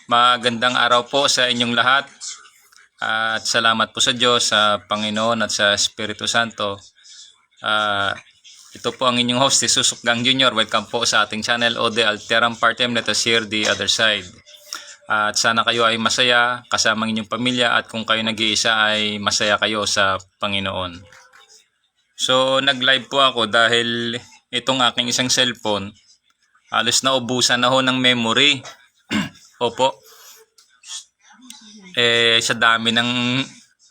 Magandang araw po sa inyong lahat at salamat po sa Diyos, sa Panginoon at sa Espiritu Santo. Ito po ang inyong host, si Susukgang Jr. Welcome po sa ating channel, Ode Alteram Partem. Let us hear the other side. At sana kayo ay masaya kasama ng inyong pamilya at kung kayo nag-iisa ay masaya kayo sa Panginoon. So nag-live po ako dahil itong aking isang cellphone halos na ubusan na ho ng memory. Opo. Sa dami ng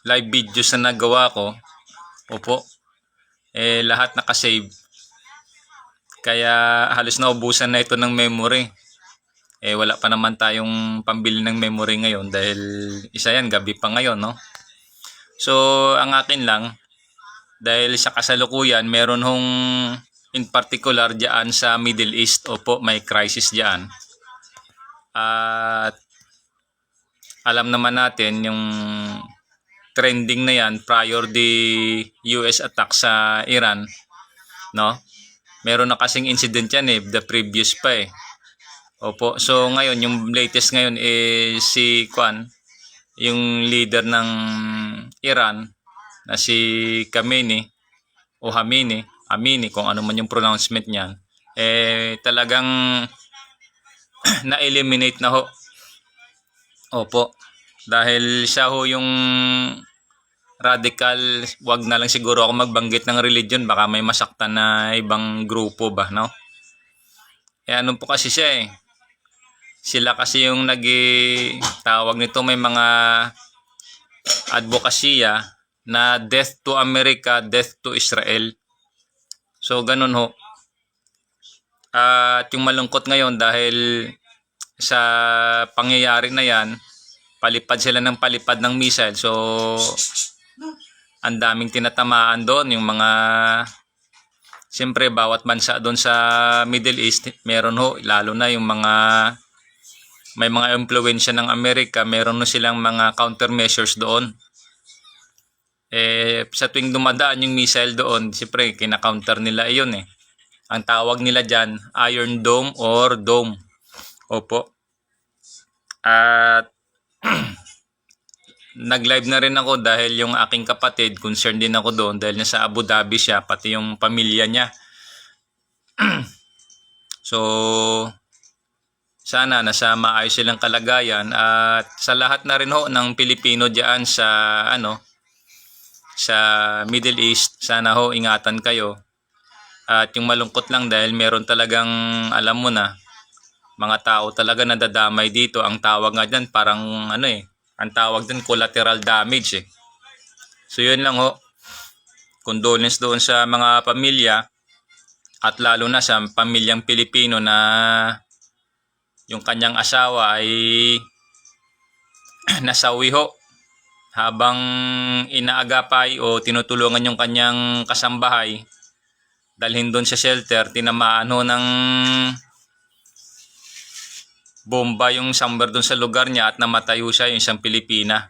live videos na nagawa ko, opo, lahat nakasave. Kaya halos naubusan na ito ng memory. Wala pa naman tayong pambili ng memory ngayon dahil isa yan, gabi pa ngayon, no? So, ang akin lang, dahil sa kasalukuyan, meron hong in particular diyan sa Middle East, opo, may crisis diyan. At alam naman natin yung trending na yan prior the US attack sa Iran, no? Meron na kasing incident yan the previous pa Opo. So ngayon yung latest ngayon si yung leader ng Iran na si Khamenei o Amini kung ano man yung pronouncement niyan, talagang na-eliminate na ho. Opo. Dahil siya ho yung radical, wag na lang siguro ako magbanggit ng religion, baka may masaktan na ibang grupo ba, no? Ano po kasi siya sila kasi yung tawag nito, may mga advokasya na death to America, death to Israel. So ganun ho. At yung malungkot ngayon dahil sa pangyayari na yan, palipad sila ng palipad ng missile. So ang daming tinatamaan doon, yung mga, siyempre bawat bansa doon sa Middle East meron ho, lalo na yung mga may mga impluwensya ng Amerika, meron na silang mga countermeasures doon. Sa tuwing dumadaan yung missile doon, siyempre kina-counter nila iyon Ang tawag nila dyan, Iron Dome or Dome. Opo. At nag-live na rin ako dahil yung aking kapatid, concerned din ako doon dahil nasa Abu Dhabi siya, pati yung pamilya niya. So, sana nasa maayos silang kalagayan at sa lahat na rin ho ng Pilipino diyan sa sa Middle East, sana ho ingatan kayo. At yung malungkot lang dahil meron talagang, alam mo na, mga tao talaga nadadamay dito. Ang tawag nga dyan parang ang tawag din collateral damage So yun lang ho. Condolence doon sa mga pamilya at lalo na sa pamilyang Pilipino na yung kanyang asawa ay nasawi ho habang inaagapay o tinutulungan yung kanyang kasambahay dalhin doon sa shelter. Tinamaan ho ng bomba yung somewhere doon sa lugar niya at namatay ho siya, yung isang Pilipina.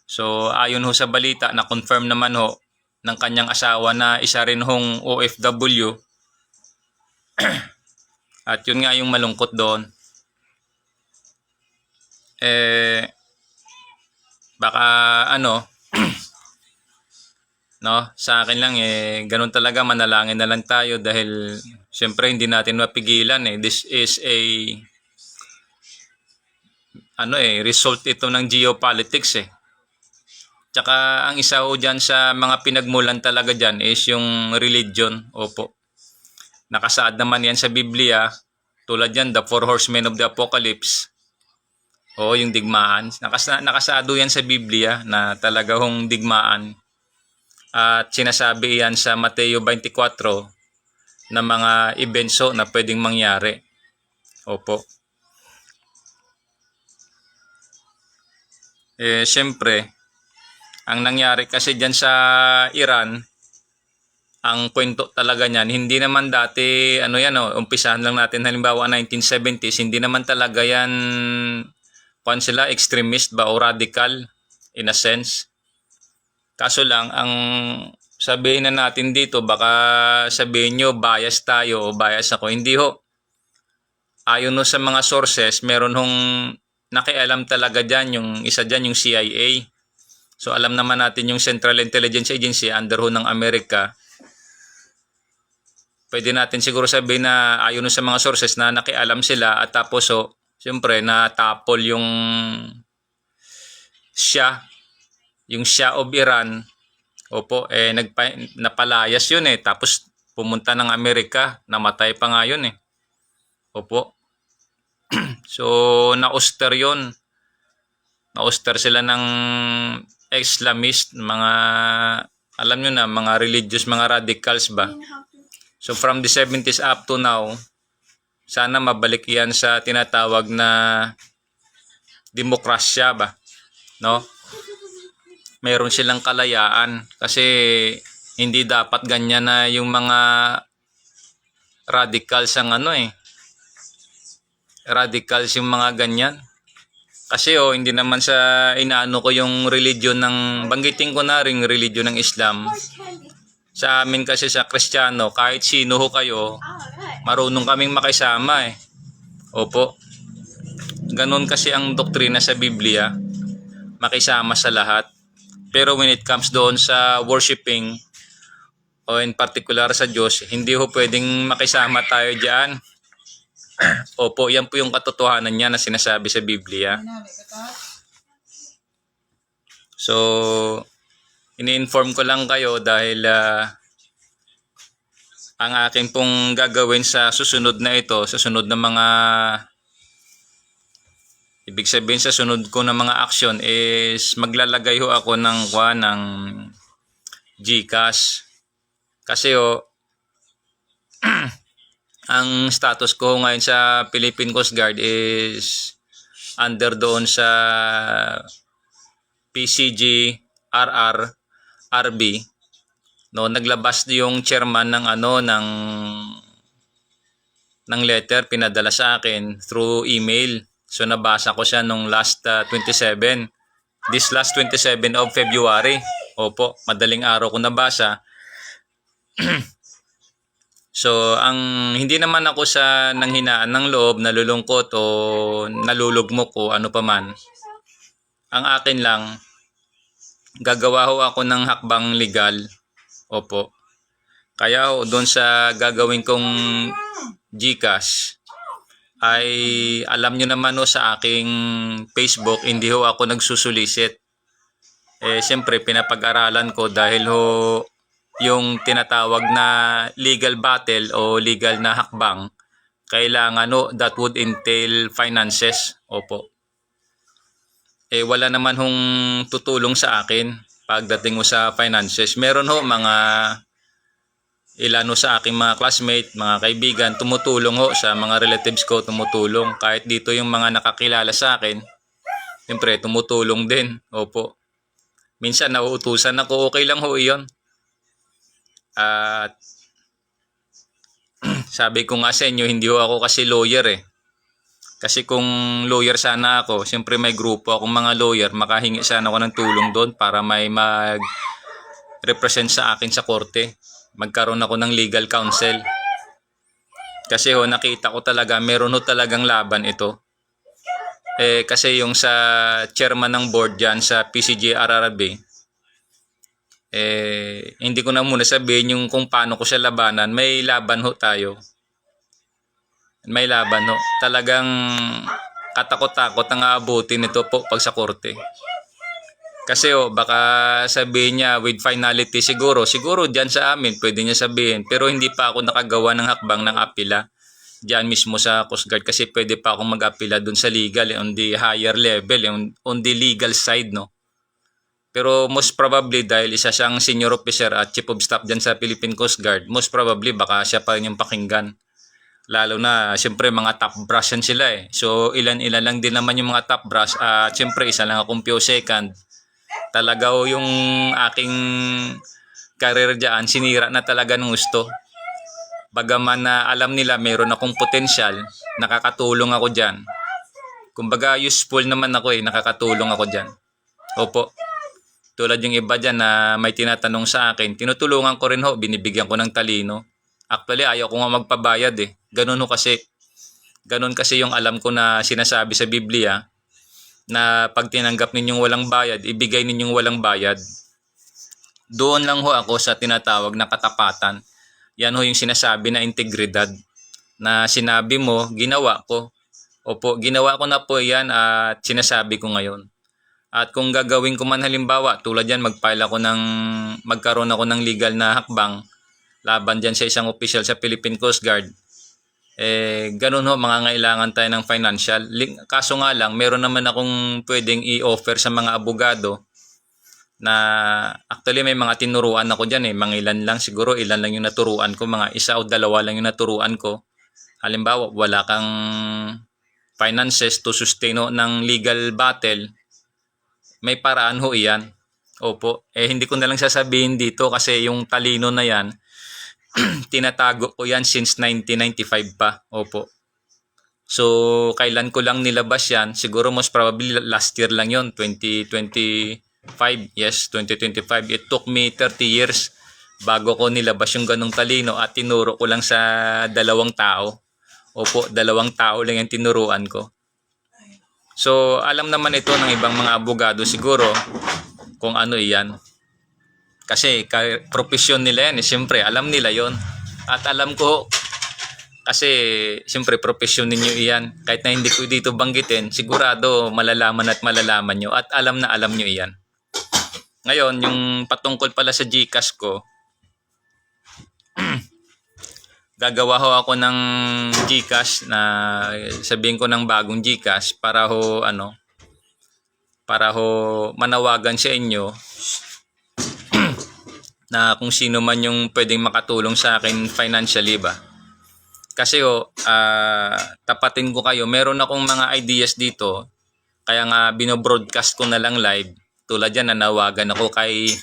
So ayon ho sa balita, na confirm naman ho ng kanyang asawa na isa rin hong OFW. At yun nga yung malungkot doon. Baka no, sa akin lang ganun talaga, manalangin na lang tayo dahil syempre hindi natin mapigilan This is a result ito ng geopolitics Tsaka ang isa ho dyan sa mga pinagmulan talaga dyan is yung religion. Opo. Nakasaad naman yan sa Biblia. Tulad yan, the 4 horsemen of the apocalypse. O yung digmaan. Nakasado yan sa Biblia na talaga hong digmaan. At sinasabi yan sa Mateo 24 na mga events na pwedeng mangyari. Opo. Siyempre, ang nangyari kasi dyan sa Iran, ang kwento talaga niyan, hindi naman dati, umpisahan lang natin halimbawa 1970s, hindi naman talaga yan, sila extremist ba o radical in a sense. Kaso lang, ang sabihin na natin dito, baka sabihin nyo bias tayo o bias ako. Hindi ho. Ayon ho sa mga sources, meron hong nakialam talaga dyan, yung isa dyan, yung CIA. So alam naman natin yung Central Intelligence Agency under ho ng Amerika. Pwede natin siguro sabihin na ayon sa mga sources na nakialam sila at tapos siyempre natapol yung Shah of Iran. Opo, napalayas yun tapos pumunta ng Amerika, namatay pa nga yun Opo. So na-oster yun. Na-oster sila ng Islamist, mga alam nyo na, mga religious, mga radicals ba. So from the 70s up to now, sana mabalik yan sa tinatawag na demokrasya ba, no? Mayroon silang kalayaan kasi hindi dapat ganyan na yung mga radicals ang radicals yung mga ganyan. Kasi hindi naman sa inaano ko yung religion ng, banggitin ko na rin religion ng Islam. Sa amin kasi sa Kristiyano, kahit sino ho kayo, marunong kaming makisama Opo. Ganon kasi ang doktrina sa Biblia, makisama sa lahat. Pero when it comes doon sa worshiping, o in particular sa Diyos, hindi ho pwedeng makisama tayo diyan. Opo, yan po yung katotohanan niya na sinasabi sa Biblia. So, ini-inform ko lang kayo dahil ang akin pong gagawin sa susunod na ito, sa sunod na mga, ibig sabihin sa sunod ko na mga action is maglalagay ho ako ng GCash. Kasi ang status ko ngayon sa Philippine Coast Guard is under doon sa PCG RR RB. No, naglabas yung chairman ng ng letter, pinadala sa akin through email. So nabasa ko siya nung last 27. This last 27 of February. Opo, madaling araw ko nabasa. So, hindi naman ako sa nanghinaan ng loob, nalulungkot o nalulugmok o ano pa man. Ang akin lang, gagawa ho ako ng hakbang legal. Opo. Kaya doon sa gagawin kong GCash, ay alam nyo naman sa aking Facebook, hindi ho ako nagsusulisit. Siyempre, pinapag-aralan ko dahil yung tinatawag na legal battle o legal na hakbang, kailangan that would entail finances. Opo. Wala naman hong tutulong sa akin pagdating sa finances. Meron mga ilan sa aking mga classmate, mga kaibigan, tumutulong sa mga relatives ko, tumutulong. Kahit dito yung mga nakakilala sa akin, siyempre tumutulong din. Opo. Minsan nauutusan ako, okay lang iyon. At sabi ko nga sa inyo, hindi ako kasi lawyer Kasi kung lawyer sana ako, siyempre may grupo akong mga lawyer, makahingi sana ako ng tulong doon para may mag-represent sa akin sa korte. Magkaroon ako ng legal counsel. Kasi nakita ko talaga, meron talagang laban ito. Kasi yung sa chairman ng board dyan sa PCG-RRB, hindi ko na muna sabihin yung kung paano ko siya labanan. May laban tayo. May laban Talagang katakot-takot ang aabutin nito po pag sa korte. Kasi baka sabihin niya with finality siguro dyan sa amin pwede niya sabihin, pero hindi pa ako nakagawa ng hakbang ng apila dyan mismo sa Coast Guard kasi pwede pa akong mag-apila dun sa legal on the higher level, on the legal side Pero most probably dahil isa siyang senior officer at chief of staff dyan sa Philippine Coast Guard, most probably baka siya pa rin yung pakinggan. Lalo na siyempre mga top brass yan sila So ilan-ilan lang din naman yung mga top brass at siyempre isa lang akong PO second. Talaga yung aking career dyan, sinira na talaga ng gusto. Bagaman na alam nila mayroon akong potensyal, nakakatulong ako dyan. Kumbaga useful naman ako nakakatulong ako dyan. Opo. Tulad yung iba dyan na may tinatanong sa akin, tinutulungan ko rin binibigyan ko ng talino. Actually, ayaw ko nga magpabayad Ganun kasi yung alam ko na sinasabi sa Biblia. na pag tinanggap ninyong walang bayad, ibigay ninyong walang bayad. Doon lang ho ako sa tinatawag na katapatan. Yan ho yung sinasabi na integridad. Na sinabi mo, ginawa ko. Opo, ginawa ko na po yan at sinasabi ko ngayon. At kung gagawin ko man halimbawa, tulad yan, magkaroon ako ng legal na hakbang laban dyan sa isang official sa Philippine Coast Guard, ganun ho, mangangailangan tayo ng financial. Kaso nga lang, meron naman akong pwedeng i-offer sa mga abogado na actually may mga tinuruan ako dyan mga ilan lang, siguro ilan lang yung naturuan ko, mga isa o dalawa lang yung naturuan ko. Halimbawa, wala kang finances to sustain ng legal battle, may paraan ho iyan. Opo, hindi ko na lang sasabihin dito kasi yung talino na yan, tinatago ko yan since 1995 pa. Opo. So, kailan ko lang nilabas yan? Siguro most probably last year lang yon, 2025. Yes, 2025. It took me 30 years bago ko nilabas yung ganong talino at tinuro ko lang sa 2 tao. Opo, 2 tao lang yung tinuruan ko. So, alam naman ito ng ibang mga abogado siguro kung ano iyan. Kasi profesyon nila yan, siyempre alam nila yon. At alam ko, kasi siyempre profesyon ninyo iyan. Kahit na hindi ko dito banggitin, sigurado malalaman at malalaman nyo at alam na alam nyo iyan. Ngayon, yung patungkol pala sa GCash ko, gagawa ho ako ng GCash na sabihin ko ng bagong GCash para ho manawagan sa inyo na kung sino man yung pwedeng makatulong sa akin financially ba. Kasi tapatin ko kayo, meron akong mga ideas dito, kaya nga binobroadcast ko na lang live. Tulad yan, nanawagan ako kay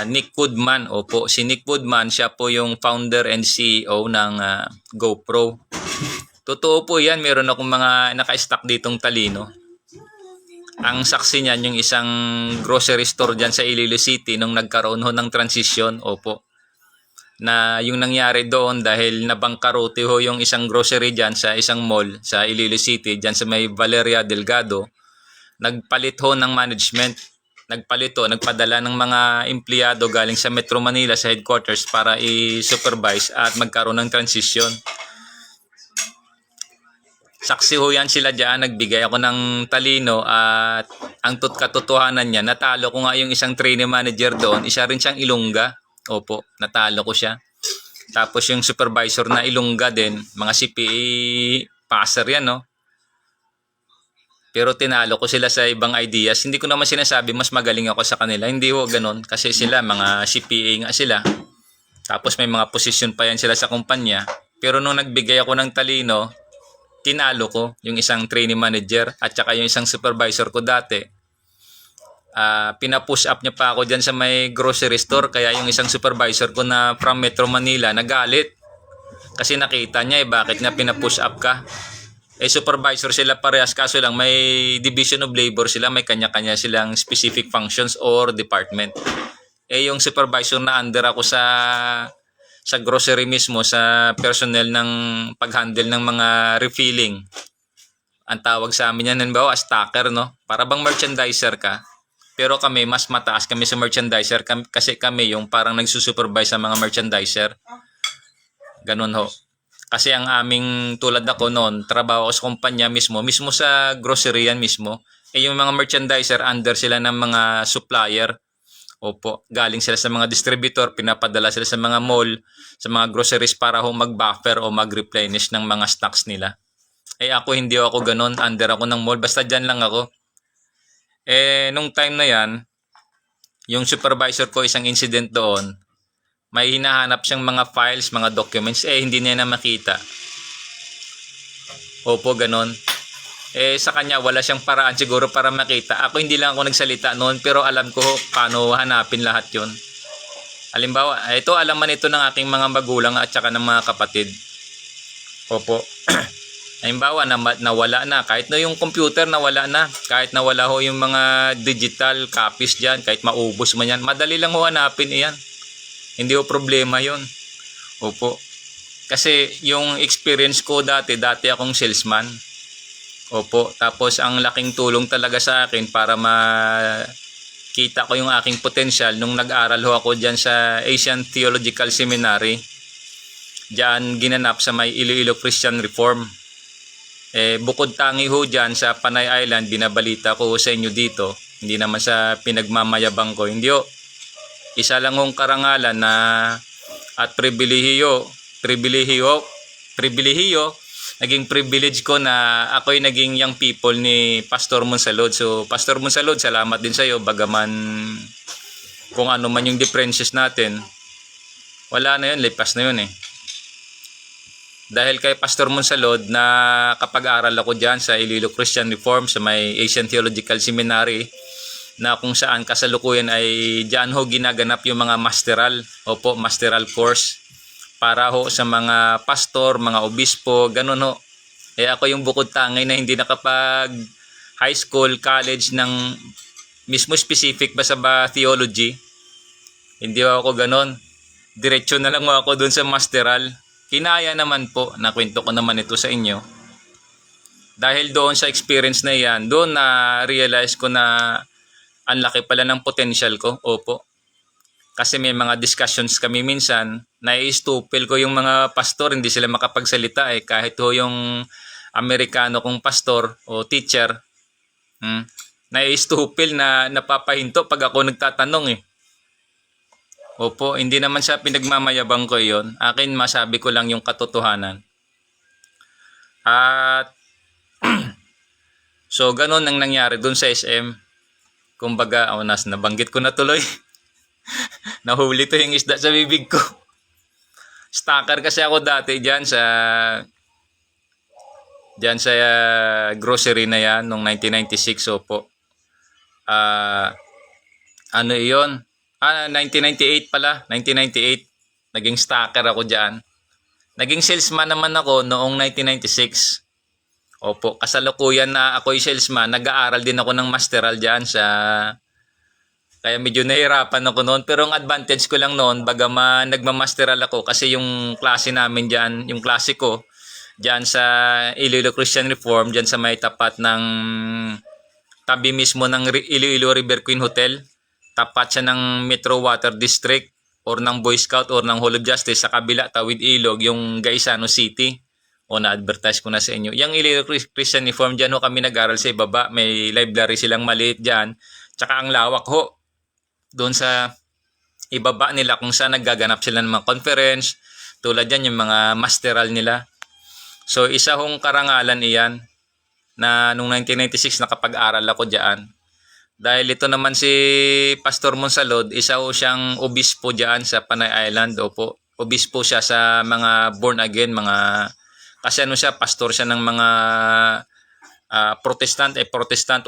Nick Woodman. Opo, si Nick Woodman, siya po yung founder and CEO ng GoPro. Totoo po yan, meron akong mga naka-stock ditong talino. Ang saksi niyan yung isang grocery store dyan sa Iloilo City nung nagkaroon ho ng transition. Opo. Na yung nangyari doon dahil nabangkarote ho yung isang grocery dyan sa isang mall sa Iloilo City, dyan sa may Valeria Delgado, nagpalit ho ng management. Nagpadala ng mga empleyado galing sa Metro Manila sa headquarters para i-supervise at magkaroon ng transition. Saksi ho yan sila dyan, nagbigay ako ng talino at ang katotohanan niya, natalo ko nga yung isang trainee manager doon, isa rin siyang Ilongga. Opo, natalo ko siya. Tapos yung supervisor na Ilongga din, mga CPA passer yan, no? Pero tinalo ko sila sa ibang ideas. Hindi ko naman sinasabi mas magaling ako sa kanila. Hindi ho ganun. Kasi sila, mga CPA nga sila. Tapos may mga posisyon pa yan sila sa kumpanya. Pero nung nagbigay ako ng talino, tinalo ko yung isang trainee manager at saka yung isang supervisor ko dati. Pina-push up niya pa ako dyan sa may grocery store. Kaya yung isang supervisor ko na from Metro Manila nagalit. Kasi nakita niya bakit nga pina-push up ka? Supervisor sila parehas, kaso lang may division of labor sila, may kanya-kanya silang specific functions or department. Yung supervisor na under ako sa grocery mismo, sa personnel ng pag-handle ng mga refilling. Ang tawag sa amin yan, halimbawa, stacker, no? Para bang merchandiser ka. Pero kami, mas mataas kami sa merchandiser kasi kami yung parang nagsusupervise sa mga merchandiser. Ganun ho. Kasi ang aming, tulad ako noon, trabaho ko sa kumpanya mismo sa grocery yan mismo. Yung mga merchandiser, under sila ng mga supplier. Opo, galing sila sa mga distributor, pinapadala sila sa mga mall, sa mga groceries para mag-buffer o mag-replenish ng mga stocks nila. Ako hindi ako ganun, under ako ng mall, basta dyan lang ako. Nung time na yan, yung supervisor ko, isang incident doon, may hinahanap siyang mga files, mga documents, hindi niya na makita. Opo, ganon. Sa kanya, wala siyang paraan siguro para makita. Ako hindi lang ako nagsalita noon, pero alam ko paano hanapin lahat yon. Halimbawa, ito alaman ito ng aking mga magulang at saka ng mga kapatid. Opo. Halimbawa, nawala na. Kahit na yung computer nawala na. Kahit nawala ho yung mga digital copies dyan, kahit maubos man yan, madali lang ho hanapin iyan. Hindi ho problema yon. Opo. Kasi yung experience ko dati akong salesman. Opo, tapos ang laking tulong talaga sa akin para makita ko yung aking potensyal nung nag-aral ho ako dyan sa Asian Theological Seminary. Diyan ginanap sa may Iloilo Christian Reform. Bukod tangi ho dyan sa Panay Island, binabalita ko sa inyo dito, hindi naman sa pinagmamayabang ko, hindi ho. Isa lang hong karangalan na at pribilehiyo, naging privilege ko na ako'y naging young people ni Pastor Monsalud. So, Pastor Monsalud, salamat din sa iyo. Bagaman kung ano man yung differences natin, wala na yun, lipas na yun eh. Dahil kay Pastor Monsalud na kapag-aral ako dyan sa Iloilo Christian Reform sa may Asian Theological Seminary, na kung saan kasalukuyan ay dyan ho ginaganap yung mga masteral, opo, masteral course para ho sa mga pastor, mga obispo, ganun ho. Ako yung bukod tangay na hindi nakapag high school, college ng mismo specific ba sa theology. Hindi ako ganun. Diretso na lang ako dun sa masteral. Kinaya naman po, nakwento ko naman ito sa inyo. Dahil doon sa experience na yan, doon na realize ko na ang laki pala ng potential ko. Opo. Kasi may mga discussions kami minsan, nai-stupil ko yung mga pastor, hindi sila makapagsalita eh. Kahit ho yung Amerikano kong pastor o teacher, nai-stupil na napapahinto pag ako nagtatanong eh. Opo, hindi naman siya pinagmamayabang ko yon. Akin masabi ko lang yung katotohanan. At so ganun ang nangyari dun sa SM. Kumbaga, nabanggit ko na tuloy. Nahuli to yung isda sa bibig ko. Stalker kasi ako dati dyan sa grocery na yan noong 1996. Opo. Ano iyon? 1998 pala. 1998. Naging stalker ako dyan. Naging salesman naman ako noong 1996. Opo, kasalukuyan na ako'y salesman, nag-aaral din ako ng masteral dyan sa... Kaya medyo nahirapan ako noon. Pero ang advantage ko lang noon, bagaman nagmamasteral ako, kasi yung klase namin dyan, yung klase ko, dyan sa Iloilo Christian Reform, dyan sa may tapat ng... Tabi mismo ng Iloilo River Queen Hotel. Tapat siya ng Metro Water District, or ng Boy Scout, or ng Hall of Justice, sa kabila, Tawid Ilog, yung Gaisano City. O na-advertise ko na sa inyo. Yung Iloilo Christian Reform, dyan ho kami nag-aral sa ibaba. May library silang maliit dyan. Tsaka ang lawak ho. Doon sa ibaba nila kung saan naggaganap sila ng mga conference. Tulad yan yung mga masteral nila. So isa hong karangalan iyan na noong 1996 nakapag-aral ako dyan. Dahil ito naman si Pastor Monsalud, isa ho siyang obispo dyan sa Panay Island. Opo. Obispo siya sa mga born again, mga... Kasi siya, pastor siya ng mga protestant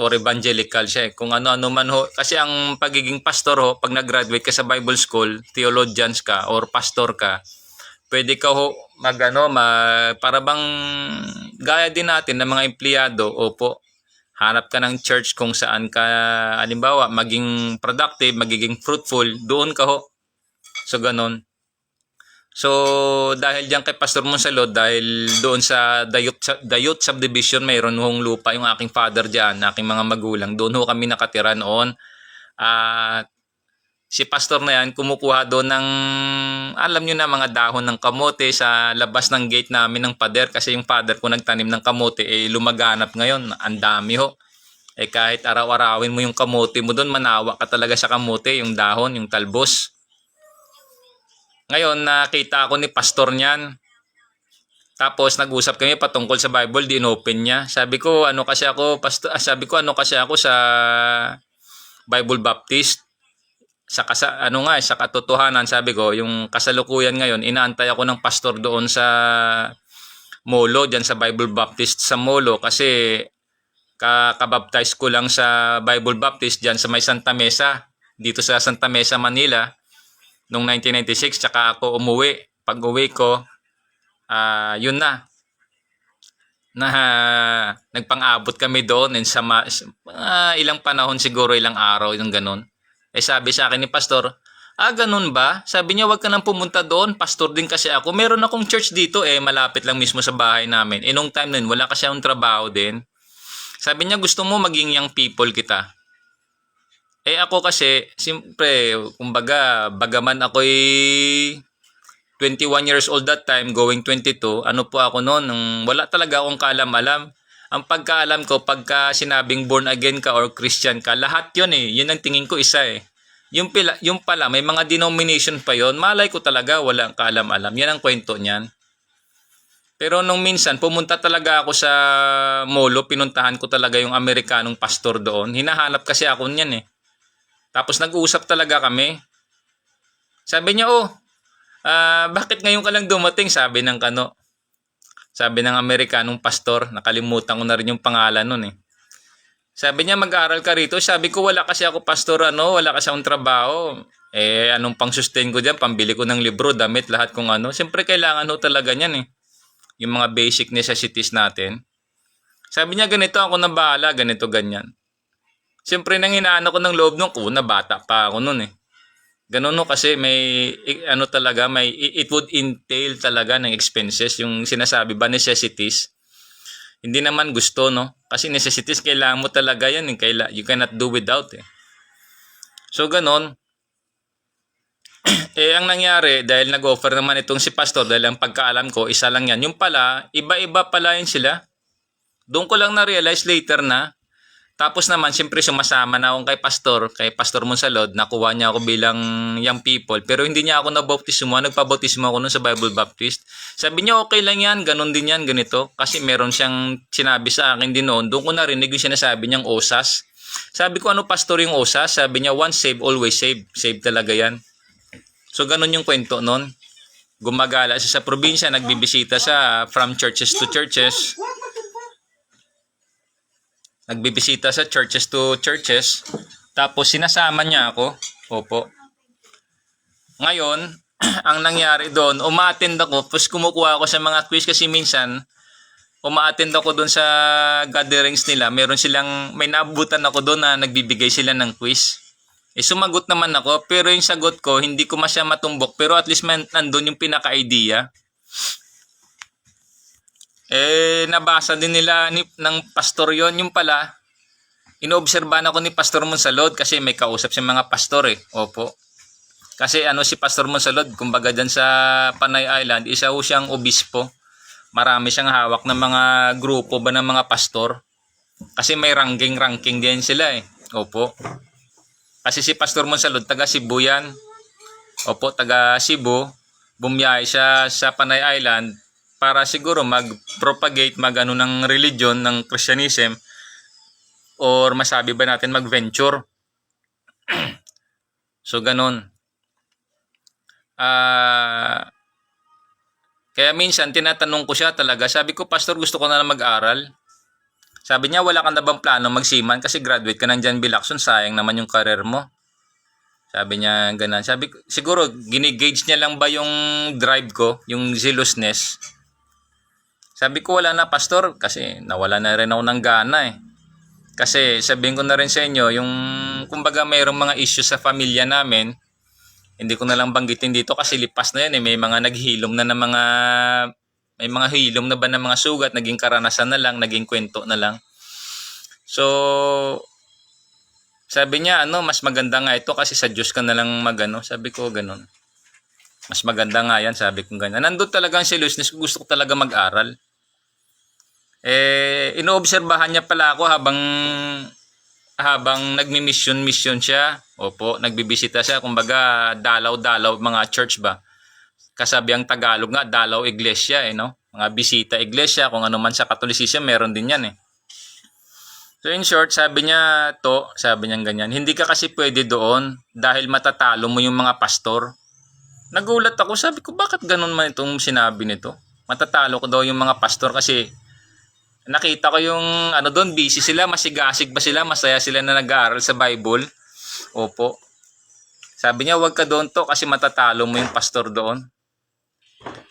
or evangelical siya. Kung ano-ano man ho. Kasi ang pagiging pastor ho, pag nag-graduate ka sa Bible School, theologians ka or pastor ka, pwede ka ho para bang gaya din natin ng mga empleyado. Opo, hanap ka ng church kung saan ka, halimbawa, maging productive, magiging fruitful, doon ka ho. So, ganon. So, dahil diyan kay Pastor Monsalud, dahil doon sa Dayut Subdivision, mayroon hong lupa yung aking father diyan, aking mga magulang. Doon ho kami nakatira noon. At si pastor na yan, kumukuha doon ng, alam nyo na, mga dahon ng kamote sa labas ng gate namin ng pader. Kasi yung father ko nagtanim ng kamote, lumaganap ngayon. Ang dami ho. Kahit araw-arawin mo yung kamote mo doon, manawa ka talaga sa kamote, yung dahon, yung talbos. Ngayon, nakita ako ni pastor niyan. Tapos nag-usap kami patungkol sa Bible, di-open niya. Sabi ko, ano kasi ako sa Bible Baptist. Sa katotohanan, sabi ko, yung kasalukuyan ngayon, inaantay ako ng pastor doon sa Molo, diyan sa Bible Baptist sa Molo, kasi kakabaptize ko lang sa Bible Baptist diyan sa may Santa Mesa, dito sa Santa Mesa, Manila. Noong 1996, tsaka ako umuwi. Pag uwi ko, yun na. Nagpang-abot kami doon. And sa ilang panahon siguro, ilang araw, yung ganun. Sabi sa akin ni pastor, ganun ba? Sabi niya, wag ka nang pumunta doon. Pastor din kasi ako. Meron akong church dito malapit lang mismo sa bahay namin. Nung time nun, wala kasi akong trabaho din. Sabi niya gusto mo maging young people kita. Eh ako kasi, siyempre, kumbaga, bagaman ako'y 21 years old that time, going 22, ano po ako noon, wala talaga akong kaalam-alam. Ang pagkaalam ko, pagka sinabing born again ka or Christian ka, lahat yun eh. Yun ang tingin ko isa eh. Yung pala, may mga denomination pa yon. Malay ko talaga, walang kaalam-alam. Yan ang kwento niyan. Pero nung minsan, pumunta talaga ako sa molo, pinuntahan ko talaga yung Amerikanong pastor doon. Hinahanap kasi ako niyan eh. Tapos nag-uusap talaga kami. Sabi niya, bakit ngayon ka lang dumating? Sabi ng Amerikanong pastor. Nakalimutan ko na rin yung pangalan nun eh. Sabi niya, mag-aaral ka rito. Sabi ko, wala kasi ako pastor, wala kasi akong trabaho. Eh, anong pang sustain ko dyan? Pambili ko ng libro, damit, lahat kung ano. Siyempre, kailangan talaga niyan eh. Yung mga basic necessities natin. Sabi niya, ganito ako na bahala, ganito, ganyan. Siyempre, nang inaano ko ng loob nung una, bata pa ako nun eh. Ganun kasi may, it would entail talaga ng expenses. Yung sinasabi ba, necessities. Hindi naman gusto, no? Kasi necessities, kailangan mo talaga yan. You cannot do without eh. So, ganun. Ang nangyari, dahil nag-offer naman itong si pastor, dahil ang pagkaalam ko, isa lang yan. Yung pala, iba-iba pala yun sila. Doon ko lang na-realize later na. Tapos naman, siyempre sumasama na akong kay Pastor Monsalod, nakuha niya ako bilang young people, pero hindi niya ako nabautismo, nagpabautismo ako nun sa Bible Baptist. Sabi niya, okay lang yan, ganun din yan, ganito, kasi meron siyang sinabi sa akin din noon, doon ko narinig yung sinasabi niyang OSAS. Sabi ko, ano pastor yung OSAS? Sabi niya, once saved, always saved. Saved talaga yan. So, ganun yung kwento noon. Gumagala siya sa probinsya, nagbibisita siya from churches to churches. Nagbibisita sa churches to churches. Tapos sinasama niya ako. Opo. Ngayon, ang nangyari doon, uma-attend ako. Tapos kumukuha ako sa mga quiz kasi minsan, uma-attend ako doon sa gatherings nila. May naabutan ako doon na nagbibigay sila ng quiz. Sumagot naman ako. Pero yung sagot ko, hindi ko masya matumbok. Pero at least nandun yung pinaka-idea. Nabasa din nila ng pastor yon. Yung pala, inoobserbahan ako ni Pastor Monsalod kasi may kausap siya mga pastor eh. Opo. Kasi si Pastor Monsalod, kumbaga dyan sa Panay Island, isa ho siyang obispo. Marami siyang hawak ng mga grupo ba ng mga pastor. Kasi may ranking din sila eh. Opo. Kasi si Pastor Monsalod, taga Cebu yan. Opo, taga Cebu. Bumiyahe siya sa Panay Island para siguro mag-propagate, ng religion, ng Christianism, or masabi ba natin mag-venture. So, ganun. Kaya minsan, tinatanong ko siya talaga, sabi ko, Pastor, gusto ko na mag-aral. Sabi niya, wala ka na bang plano magsiman kasi graduate ka ng John B. Lacson, sayang naman yung career mo. Sabi niya, ganun. Sabi ko, siguro, ginigauge niya lang ba yung drive ko, yung zealousness. Sabi ko, wala na pastor kasi nawala na rin ako ng gana eh. Kasi sabihin ko na rin sa inyo, yung kumbaga mayroong mga issues sa pamilya namin, hindi ko na lang banggitin dito kasi lipas na yan eh. May mga hilom na ba ng mga sugat, naging karanasan na lang, naging kwento na lang. So, sabi niya, mas maganda nga ito kasi sa Diyos ka na lang sabi ko ganun. Mas maganda nga yan, sabi ko ganyan. Nandun talaga ang seriousness, gusto ko talaga mag-aral. Inoobserbahan niya pala ako habang nagmi-mission siya. Opo, nagbibisita siya, kumbaga dalaw-dalaw mga church ba. Kasabi ang Tagalog nga, dalaw iglesia no? Mga bisita iglesia, kung ano man sa Catholicism, meron din yan eh. So in short, sabi niya ganyan, hindi ka kasi pwede doon dahil matatalo mo yung mga pastor. Nagulat ako, sabi ko, bakit ganun man itong sinabi nito? Matatalo ko daw yung mga pastor kasi nakita ko yung doon, busy sila, masigasig ba sila, masaya sila na nag-aaral sa Bible. Opo. Sabi niya, wag ka doon to kasi matatalo mo yung pastor doon.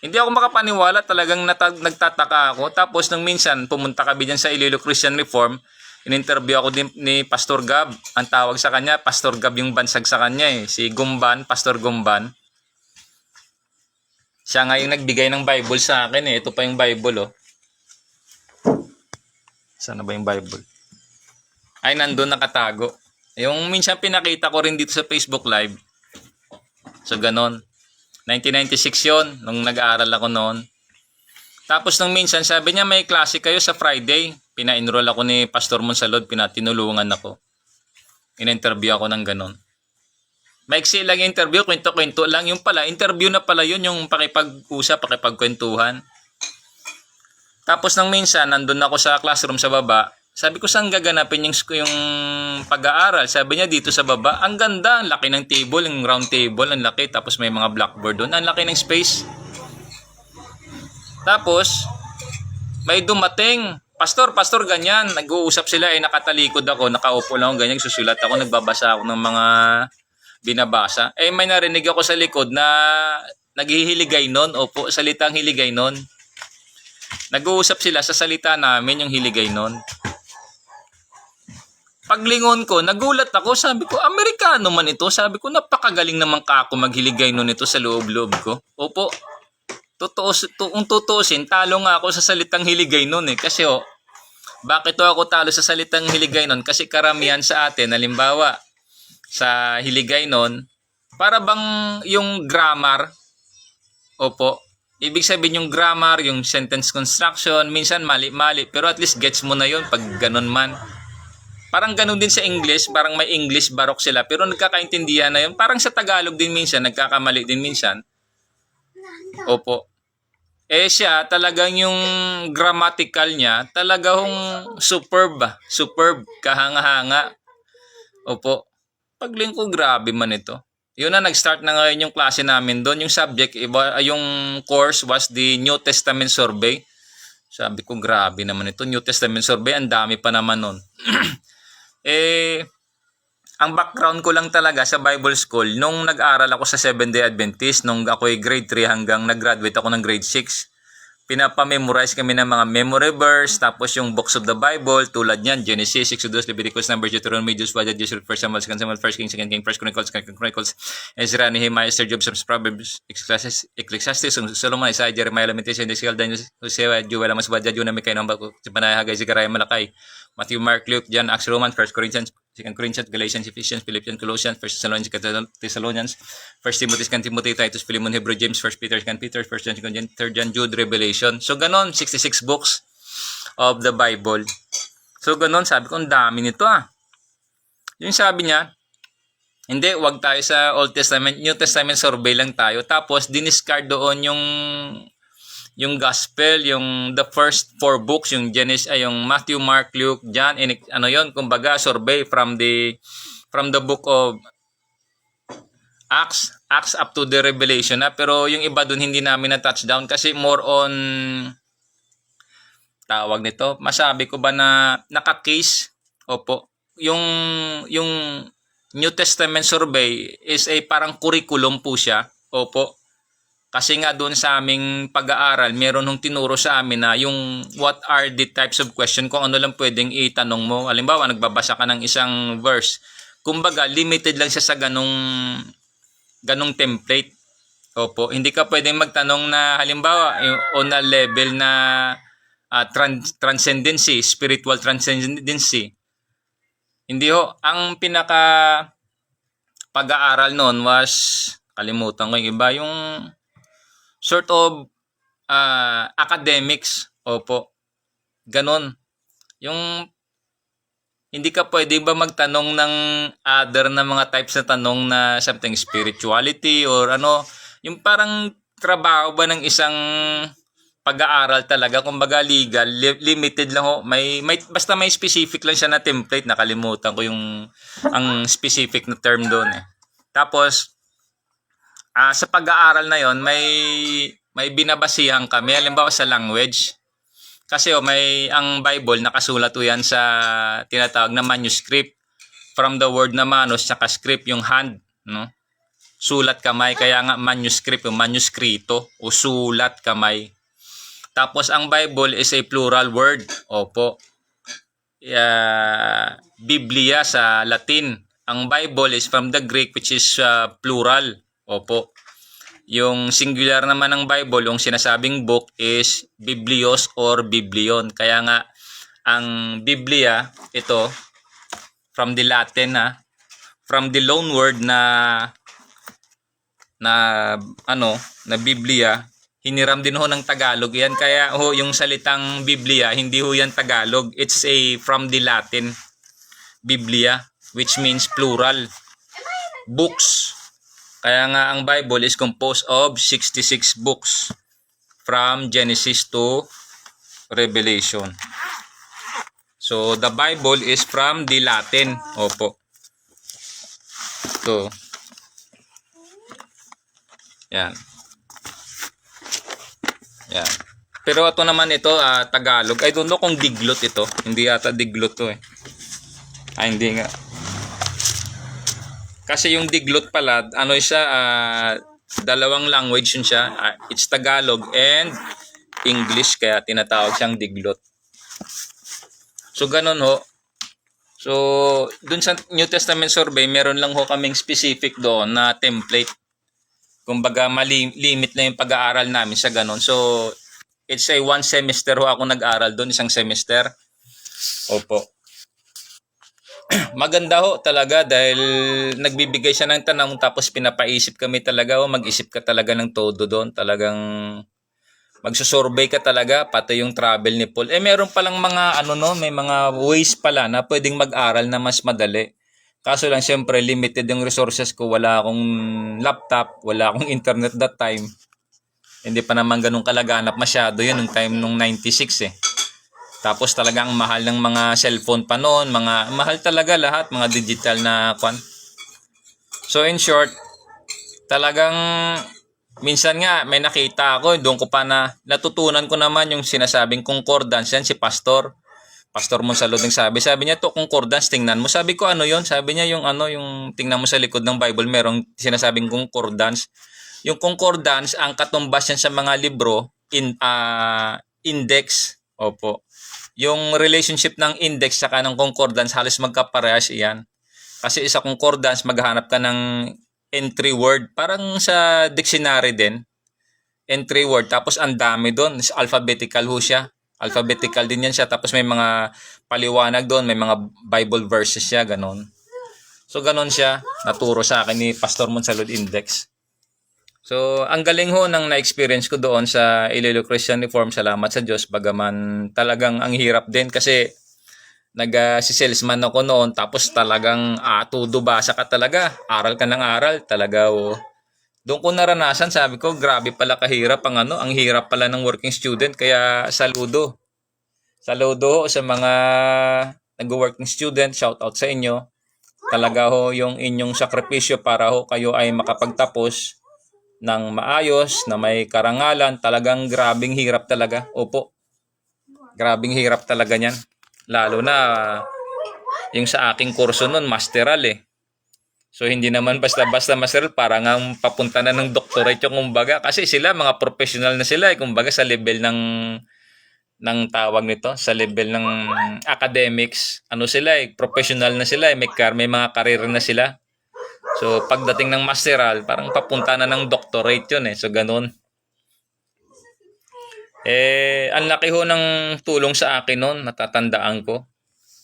Hindi ako makapaniwala, talagang nagtataka ako. Tapos nung minsan, pumunta kami dyan sa Iloilo Christian Reform, in-interview ako ni Pastor Gab. Ang tawag sa kanya, Pastor Gab yung bansag sa kanya eh. Si Gumban, Pastor Gumban. Siya nga yung nagbigay ng Bible sa akin eh. Ito pa yung Bible oh. Sana ba yung Bible? ay nandun nakatago. Yung minsan pinakita ko rin dito sa Facebook Live. So, ganon. 1996 yon nung nag-aaral ako noon. Tapos nung minsan, sabi niya may klase kayo sa Friday. Pina-enroll ako ni Pastor Monsalod, pinatinulungan ako. In-interview ako ng ganon. Maiksi lang yung interview, kwento-kwento lang. Yung pala, interview na pala yun, yung pakipag-usap, pakipagkwentuhan. Tapos nang minsan, nandun ako sa classroom sa baba. Sabi ko, saan gaganapin yung pag-aaral? Sabi niya, dito sa baba. Ang ganda, ang laki ng table, yung round table, ang laki. Tapos may mga blackboard doon. Ang laki ng space. Tapos, may dumating. Pastor, ganyan. Nag-uusap sila, nakatalikod ako, nakaupo lang ako, ganyan. Susulat ako, nagbabasa ako ng mga binabasa. May narinig ako sa likod na naghihiligay nun. Opo, salitang hiligay nun. Nag-uusap sila sa salita namin, yung hiligay nun. Paglingon ko, nagulat ako. Sabi ko, Amerikano man ito. Sabi ko, napakagaling naman ka ako maghiligay nun ito sa loob-loob ko. Opo, kung tutuusin, talo nga ako sa salitang hiligay nun Kasi bakit ako talo sa salitang hiligay nun? Kasi karamihan sa atin, halimbawa, sa hiligay nun, para bang yung grammar, opo, ibig sabihin yung grammar, yung sentence construction, minsan mali-mali, pero at least gets mo na yun pag ganun man. Parang ganun din sa English, parang may English barok sila, pero nagkakaintindihan na yun. Parang sa Tagalog din minsan, nagkakamali din minsan. Opo. Siya, talagang yung grammatical niya, talagang superb, kahanga-hanga. Opo. Pagling ko, grabe man ito. Yun na, nag-start na ngayon yung klase namin doon. Yung subject, yung course was the New Testament Survey. Sabi ko, grabe naman ito. New Testament Survey, ang dami pa naman nun. Ang background ko lang talaga sa Bible School, nung nag-aral ako sa Seventh-day Adventist, nung ako'y grade 3 hanggang nag-graduate ako ng grade 6, pinapamemorize kami ng mga memory verse, tapos yung books of the Bible, tulad niyan, Genesis, Exodus, Leviticus, Numbers, Deuteronomy, Joshua, Judges, 1 Samuel, 2 Samuel, 1 Kings, 2 Kings, 1 Chronicles, Ezra, Nehemiah, Esther, Job, Psalms, Proverbs, Ecclesiastes, Solomon, Isaiah, Jeremiah, Lamentation, Ezekiel, Daniel, Hosea, Joel, Amos, Obadiah, Jonah, Micah, Habakkuk, Zephaniah, Haggai, Zechariah, Malakay, Matthew, Mark, Luke, John, Acts, Romans, 1 Corinthians, 2 Corinthians, Galatians, Ephesians, Philippians, Colossians, 1 Thessalonians, 1 Timothy, 2 Timothy, Titus, Philemon, Hebrew, James, 1 Peter, 2 Peter, 1 John, 3 John, Jude, Revelation. So, ganon, 66 books of the Bible. So, ganon, sabi ko, ang dami nito Yung sabi niya, hindi, wag tayo sa Old Testament, New Testament survey lang tayo. Tapos, diniscard doon yung gospel, yung the first 4 books, yung Genesis, yung Matthew, Mark, Luke, John, and kumbaga survey from the book of Acts up to the Revelation pero yung iba dun hindi namin na touchdown kasi more on tawag nito, masabi ko ba na naka-case? Opo. Yung New Testament survey is parang curriculum po siya. Opo. Kasi nga doon sa aming pag-aaral, meron nung tinuro sa amin na yung what are the types of question, kung ano lang pwedeng itanong mo. Halimbawa, nagbabasa ka ng isang verse. Kumbaga, limited lang siya sa ganong template. Opo, hindi ka pwedeng magtanong na halimbawa on a level na transcendency, spiritual transcendency. Hindi ang pinaka pag-aaral noon was, kalimutan ko yung iba, yung sort of academics. Opo. Ganon. Yung hindi ka pwede ba magtanong ng other na mga types na tanong na something spirituality or yung parang trabaho ba ng isang pag-aaral talaga, kumbaga legal, limited lang basta may specific lang siya na template, nakalimutan ko ang specific na term doon Tapos sa pag-aaral na yon may binabasihan kami, halimbawa sa language. Kasi ang Bible nakasulat yan sa tinatawag na manuscript. From the word na manus, saka script yung hand, no? Sulat kamay, kaya nga manuscript, yung manuskrito o sulat kamay. Tapos ang Bible is a plural word. Opo. Biblia sa Latin. Ang Bible is from the Greek, which is plural. Opo. Yung singular naman ng Bible, yung sinasabing book is Biblios or Biblion. Kaya nga, ang Biblia, ito, from the Latin, from the loan word na na Biblia, hiniram din ho ng Tagalog yan. Kaya ho yung salitang Biblia, hindi ho yan Tagalog. It's from the Latin Biblia, which means plural books. Kaya nga ang Bible is composed of 66 books from Genesis to Revelation. So the Bible is from the Latin. Opo. So yan. Yan. Pero ito naman ito Tagalog. I don't know kung diglot ito. Hindi yata diglot to eh. Hindi nga. Kasi yung diglot pala, siya, dalawang language yun siya. It's Tagalog and English, kaya tinatawag siyang diglot. So, ganun ho. So, dun sa New Testament survey, meron lang ho kaming specific doon na template. Kumbaga, limit na yung pag-aaral namin sa ganun. So, it's a 1 semester ho ako nag-aaral doon, isang semester. Opo. Maganda ho talaga dahil nagbibigay siya ng tanong tapos pinapaisip kami talaga mag-isip ka talaga ng todo doon. Talagang magsusurvey ka talaga pati yung travel ni Paul. Meron palang mga may mga ways pala na pwedeng mag-aral na mas madali. Kaso lang siyempre limited yung resources ko. Wala akong laptop, wala akong internet that time. Hindi pa naman ganun kalaganap masyado yun nung time nung 96 eh. Tapos talagang mahal ng mga cellphone pa noon, mahal talaga lahat, mga digital na kwan. So in short, talagang minsan nga may nakita ako, doon ko pa natutunan ko naman yung sinasabing concordance yan, si Pastor Monsalud sabi niya to concordance, tingnan mo. Sabi ko ano yon? Sabi niya yung yung tingnan mo sa likod ng Bible, merong sinasabing concordance. Yung concordance, ang katumbas yan sa mga libro, index. Opo. Yung relationship ng index saka ng concordance halos magkaparehas iyan. Kasi sa concordance maghahanap ka ng entry word, parang sa dictionary din. Entry word, tapos ang dami doon, alphabetical ho siya. Alphabetical din yan siya, tapos may mga paliwanag doon, may mga Bible verses siya, ganon. So ganon siya, naturo sa akin ni Pastor Monsalud Index. So, ang galing ho ng na-experience ko doon sa Iloilo Christian Reform. Salamat sa Diyos. Bagaman talagang ang hirap din kasi si salesman ako noon tapos talagang todo basa ka talaga. Aral ka ng aral. Talaga doon ko naranasan, sabi ko, grabe pala kahirap ang hirap pala ng working student. Kaya saludo. Saludo sa mga nag-working student. Shout out sa inyo. Talaga ho yung inyong sakripisyo para ho kayo ay makapagtapos ng maayos, na may karangalan. Talagang grabing hirap talaga. Opo. Grabing hirap talaga niyan. Lalo na yung sa aking kurso nun, masteral eh. So hindi naman basta-basta masteral, parang ang papunta na ng doctorate yung kumbaga. Kasi sila, mga professional na sila eh. Kumbaga sa level ng tawag nito, sa level ng academics, sila eh, professional na sila eh. May mga karir na sila. So, pagdating ng masteral, parang papunta na ng doctorate yun eh. So, ganun. Ang laki ho ng tulong sa akin noon, natatandaan ko.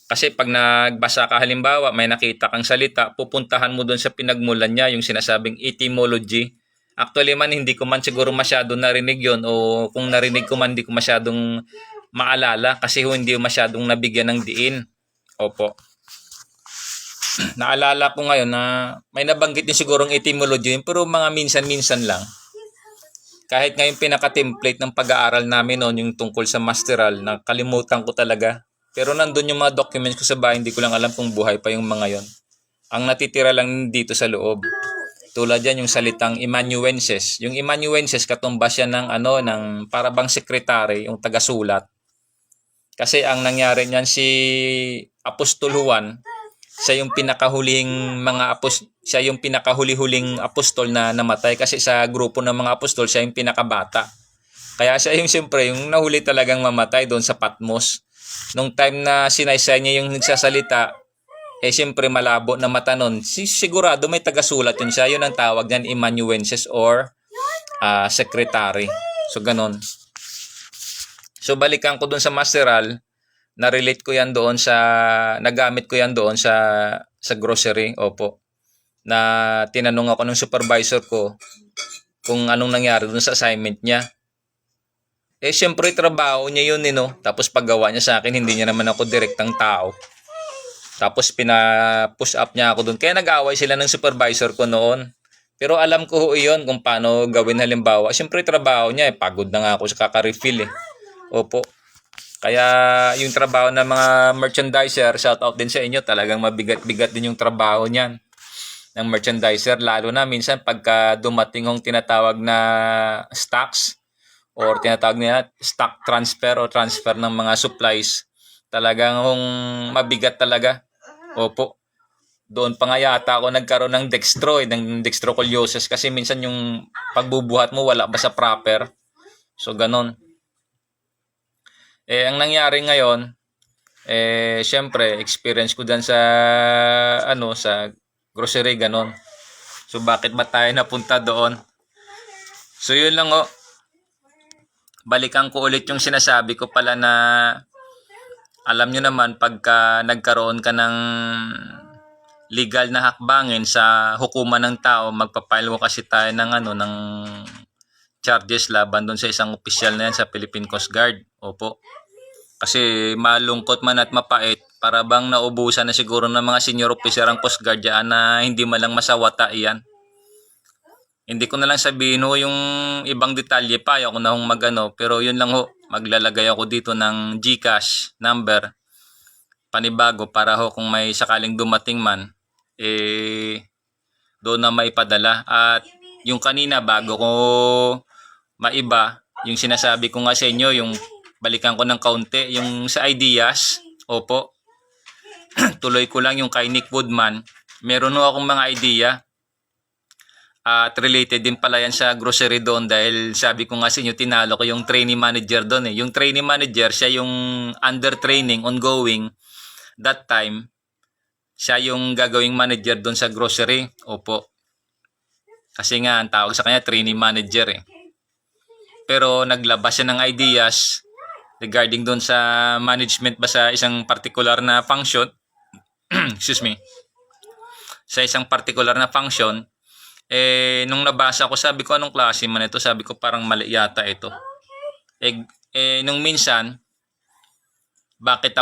Kasi pag nagbasa ka halimbawa, may nakita kang salita, pupuntahan mo doon sa pinagmulan niya, yung sinasabing etymology. Actually man, hindi ko man siguro masyado narinig yon, o kung narinig ko man, hindi ko masyadong maalala kasi hindi masyadong nabigyan ng diin. Opo. Naalala ko ngayon na may nabanggit din sigurong etymology yun, pero mga minsan-minsan lang. Kahit ngayon pinaka-template ng pag-aaral namin noon, yung tungkol sa masteral, nakalimutan ko talaga. Pero nandun yung mga documents ko sa bahay, hindi ko lang alam kung buhay pa yung mga yon. Ang natitira lang dito sa loob. Tulad yan yung salitang amanuenses. Yung amanuenses, katumbas yan ng para bang sekretary, yung taga-sulat. Kasi ang nangyari niyan si Apostol Juan, siya yung pinakahuli-huling apostol na namatay kasi sa grupo ng mga apostol siya yung pinakabata. Kaya siya yung siyempre yung nahuli talagang mamatay doon sa Patmos. Nung time na sinaysay niya yung nagsasalita, siyempre malabo na mata nun. Sigurado may tagasulat yun siya. Yun ang tawag niyan, amanuensis or secretary. So ganon. So balikan ko doon sa masteral. Na-relate ko yan doon sa, nagamit ko yan doon sa grocery, opo. Na tinanong ako ng supervisor ko kung anong nangyari doon sa assignment niya. Eh, syempre, trabaho niya yun, no? Tapos paggawa niya sa akin, hindi niya naman ako direktang tao. Tapos pina-push up niya ako doon. Kaya nag-away sila ng supervisor ko noon. Pero alam ko ho iyon kung paano gawin halimbawa. Siyempre trabaho niya pagod na nga ako sa kaka-refill Opo. Kaya yung trabaho ng mga merchandiser, shout out din sa inyo. Talagang mabigat-bigat din yung trabaho niyan ng merchandiser. Lalo na minsan pagka dumating yung tinatawag na stocks or tinatawag nila stock transfer o transfer ng mga supplies. Talagang mabigat talaga. Opo. Doon pa nga yata ako nagkaroon ng ng dextrocoliosis kasi minsan yung pagbubuhat mo wala ba sa proper. So, ganon. Ang nangyari ngayon, syempre, experience ko dan sa grocery, ganon. So, bakit ba tayo napunta doon? So, yun lang Balikan ko ulit yung sinasabi ko pala na alam nyo naman pagka nagkaroon ka ng legal na hakbangin sa hukuman ng tao, magpapile ko kasi tayo ng charges laban doon sa isang opisyal na yan sa Philippine Coast Guard. Opo. Kasi malungkot man at mapait, para bang naubusan na siguro ng mga senior officer ang Coast Guard dyan na hindi malang masawata iyan. Hindi ko na lang sabihin yung ibang detalye pa, ayaw ko na pero yun lang maglalagay ako dito ng GCash number panibago para kung may sakaling dumating man doon na maipadala. At yung kanina bago ko maiba, yung sinasabi ko nga sa inyo, yung balikan ko ng kaunti, yung sa ideas, opo, tuloy ko lang yung kay Nick Woodman. Meron akong mga idea at related din pala yan sa grocery doon dahil sabi ko nga sa inyo, tinalo ko yung trainee manager doon Yung trainee manager, siya yung under training, ongoing. That time, siya yung gagawing manager doon sa grocery. Opo. Kasi nga, ang tawag sa kanya, trainee manager Pero naglabas siya ng ideas regarding doon sa management ba sa isang particular na function. Excuse me. Sa isang particular na function, nung nabasa ko, sabi ko, anong klase man ito? Sabi ko, parang mali yata ito. Nung minsan, bakit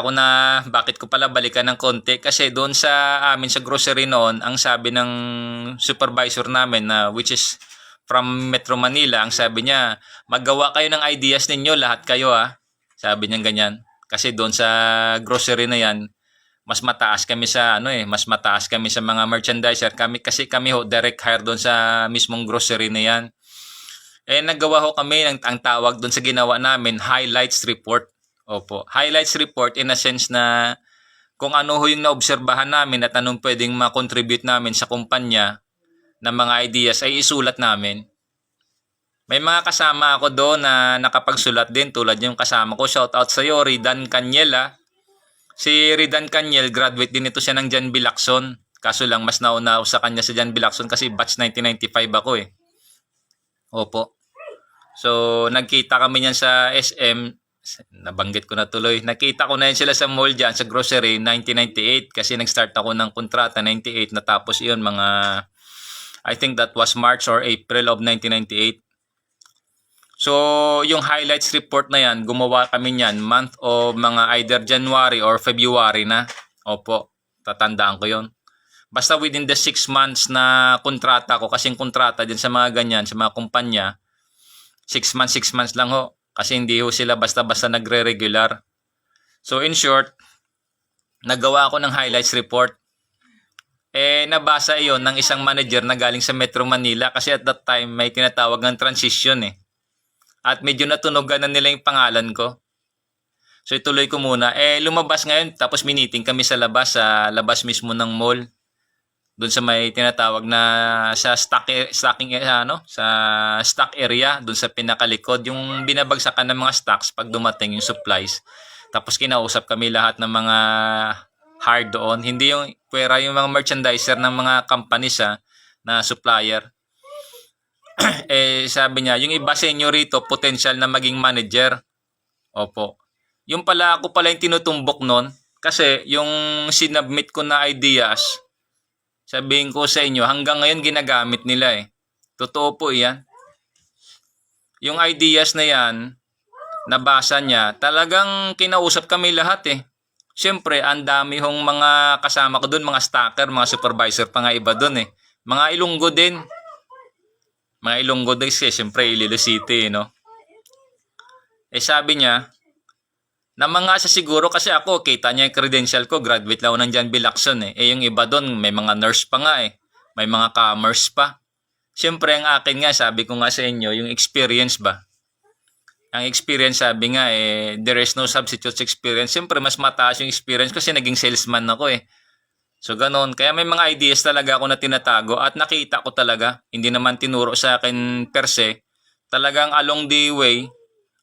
ko pala balikan ng konti? Kasi doon sa amin sa grocery noon, ang sabi ng supervisor namin na which is from Metro Manila, ang sabi niya, maggawa kayo ng ideas ninyo, lahat kayo Sabi niya ganyan. Kasi doon sa grocery na yan, mas mataas kami sa mga merchandiser. Kami direct hire doon sa mismong grocery na yan. Naggawa kami ang tawag doon sa ginawa namin, highlights report. Opo, highlights report in a sense na kung ano yung naobserbahan namin at anong pwedeng ma-contribute namin sa kumpanya ng mga ideas ay isulat namin. May mga kasama ako doon na nakapagsulat din tulad yung kasama ko. Shout out sa iyo, Ridan Canyel Si Ridan Canyel, graduate din ito siya ng John B. Lacson. Kaso lang, mas nauna sa kanya sa John B. Lacson kasi batch 1995 ako Opo. So, nagkita kami niyan sa SM. Nabanggit ko na tuloy. Nakita ko na yan sila sa mall dyan, sa grocery, 1998. Kasi nag-start ako ng kontrata, 98. Natapos yun, I think that was March or April of 1998. So, yung highlights report na yan, gumawa kami niyan month of mga either January or February na. Opo, tatandaan ko yon. Basta within the 6 months na kontrata ko, kasing kontrata din sa mga ganyan, sa mga kumpanya, 6 months lang Kasi hindi sila basta-basta nagre-regular. So, in short, nagawa ako ng highlights report. Nabasa iyon ng isang manager na galing sa Metro Manila kasi at that time may tinatawag ng transition At medyo natunogan na nila yung pangalan ko. So ituloy ko muna. Lumabas ngayon tapos miniting kami sa labas mismo ng mall. Doon sa may tinatawag na sa stock area, doon sa pinakalikod, yung binabagsakan ng mga stocks pag dumating yung supplies. Tapos kinausap kami lahat ng mga hard doon. Hindi yung pwera yung mga merchandiser ng mga companies na supplier. Sabi niya, yung iba sa inyo rito, potential na maging manager. Opo. Yung pala ako pala yung tinutumbok nun. Kasi yung sinubmit ko na ideas, sabihin ko sa inyo, hanggang ngayon ginagamit nila eh. Totoo po yan. Yung ideas na yan, nabasa niya, talagang kinausap kami lahat eh. Siyempre, ang dami hong mga kasama ko doon, mga stacker, mga supervisor pa nga iba doon eh. Mga Ilonggo din. Mga Ilonggo din kasi, siyempre, Iloilo City, no? Eh sabi niya, namanga siya siguro kasi ako, kita niya yung credential ko, graduate lang ako ng John B. Lacson eh. Eh yung iba doon, may mga nurse pa nga eh. May mga commerce pa. Siyempre, ang akin nga, sabi ko nga sa inyo, yung experience ba? Ang experience, sabi nga, there is no substitute experience. Siyempre, mas mataas yung experience kasi naging salesman ako eh. So, ganoon. Kaya may mga ideas talaga ako na tinatago at nakita ko talaga. Hindi naman tinuro sa akin per se. Talagang along the way,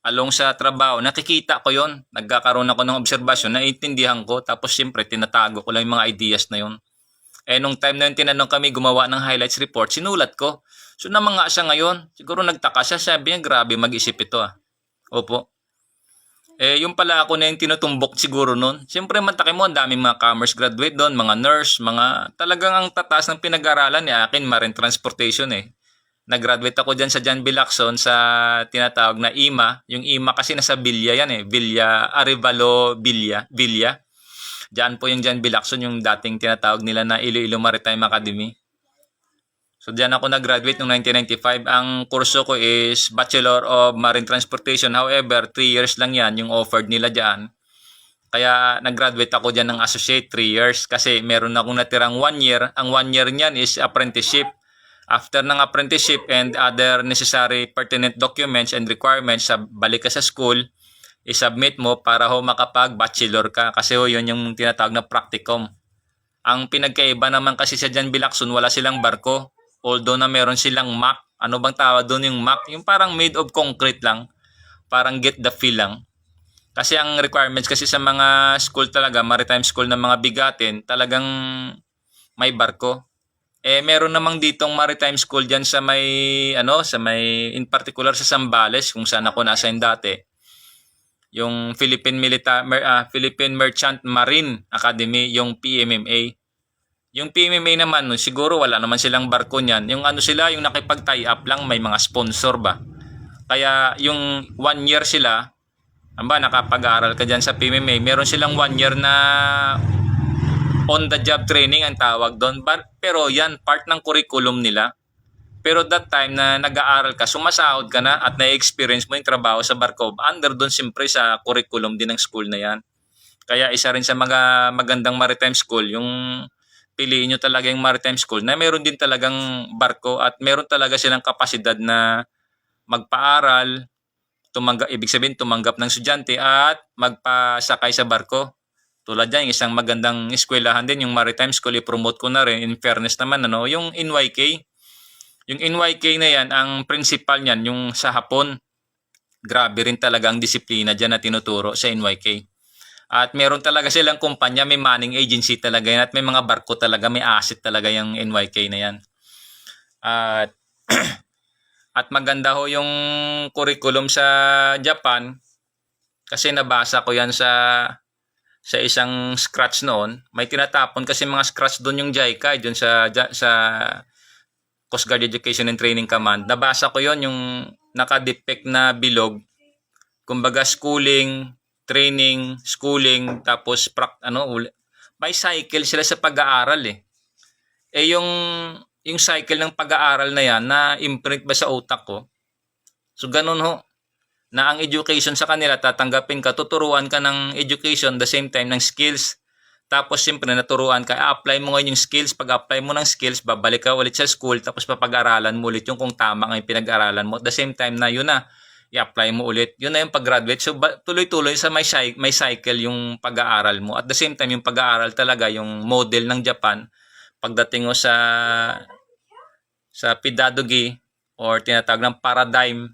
along sa trabaho, nakikita ko yon. Nagkakaroon ako ng obserbasyon, naiintindihan ko. Tapos, siyempre, tinatago ko lang yung mga ideas na yon. Eh, nung time na yun, tinanong kami gumawa ng highlights report, sinulat ko. So, namanga siya ngayon. Siguro nagtaka siya. Sabi niya, grabe mag-isip ito ah. Opo. Eh, yung pala ako na yung tinutumbok siguro nun. Siyempre, mataki mo, ang daming mga commerce graduate doon, mga nurse, mga talagang ang tatas ng pinag-aralan ni akin, marine transportation eh. Nag-graduate ako dyan sa John B. Lacson sa tinatawag na IMA. Yung IMA kasi nasa Villa yan eh. Villa, Arevalo, Villa. Diyan po yung John B. Lacson, yung dating tinatawag nila na Iloilo Maritime Academy. So, diyan ako nag-graduate noong 1995. Ang kurso ko is Bachelor of Marine Transportation. However, 3 years lang yan yung offered nila diyan. Kaya nag-graduate ako diyan ng associate 3 years kasi meron akong natirang 1 year. Ang 1 year niyan is apprenticeship. After ng apprenticeship and other necessary pertinent documents and requirements, balik ka sa school, i-submit mo para ho makapag-bachelor ka. Kasi ho, yun yung tinatawag na practicum. Ang pinagkaiba naman kasi sa John B. Lacson, wala silang barko. Although na meron silang MAC. Ano bang tawag doon yung MAC? Yung parang made of concrete lang. Parang get the feel lang. Kasi ang requirements kasi sa mga school talaga, maritime school na mga bigatin, talagang may barko. Eh meron namang ditong maritime school diyan sa may in particular sa Zambales kung saan ako nasa dati. Yung Philippine Merchant Marine Academy, yung PMMA. Yung PMMA naman, siguro wala naman silang barko niyan. Yung yung nakipag-tie up lang, may mga sponsor ba. Kaya yung 1 year sila, nakapag-aral ka dyan sa PMMA, meron silang 1 year na on-the-job training ang tawag doon. Pero yan, part ng curriculum nila. Pero that time na nag-aaral ka, sumasahod ka na at na-experience mo yung trabaho sa barko, under doon siyempre sa curriculum din ng school na yan. Kaya isa rin sa mga magandang maritime school, yung piliin nyo talaga yung maritime school na meron din talagang barko at meron talaga silang kapasidad na magpaaral, ibig sabihin tumanggap ng estudyante at magpasakay sa barko. Tulad yan, isang magandang eskwelahan din, yung maritime school, i-promote ko na rin. In fairness naman, yung NYK. Yung NYK na yan, ang principal niyan, yung sa Hapon. Grabe rin talaga ang disiplina dyan na tinuturo sa NYK. At meron talaga silang kumpanya, may manning agency talaga yan at may mga barko talaga, may asset talaga yung NYK na yan. At maganda ho yung curriculum sa Japan kasi nabasa ko yan sa isang scratch noon. May tinatapon kasi mga scratch doon yung JICA, doon sa Coast Guard Education and Training Command. Nabasa ko yon yung naka-depict na bilog. Kumbaga schooling, training, schooling, tapos may cycle sila sa pag-aaral eh. Eh yung cycle ng pag-aaral na yan, na-imprint ba sa utak ko? So ganun ho, na ang education sa kanila, tatanggapin ka, tuturuan ka ng education, the same time ng skills. Tapos siyempre naturuan ka, apply mo ngayon yung skills. Pag-apply mo ng skills, babalik ka ulit sa school, tapos papag-aralan mo ulit yung kung tama nga yung pinag-aralan mo. At the same time na yun na, i-apply mo ulit. Yun na yung pag-graduate. So, tuloy-tuloy sa may cycle yung pag-aaral mo. At the same time, yung pag-aaral talaga, yung model ng Japan, pagdating mo sa pedagogy or tinatawag ng paradigm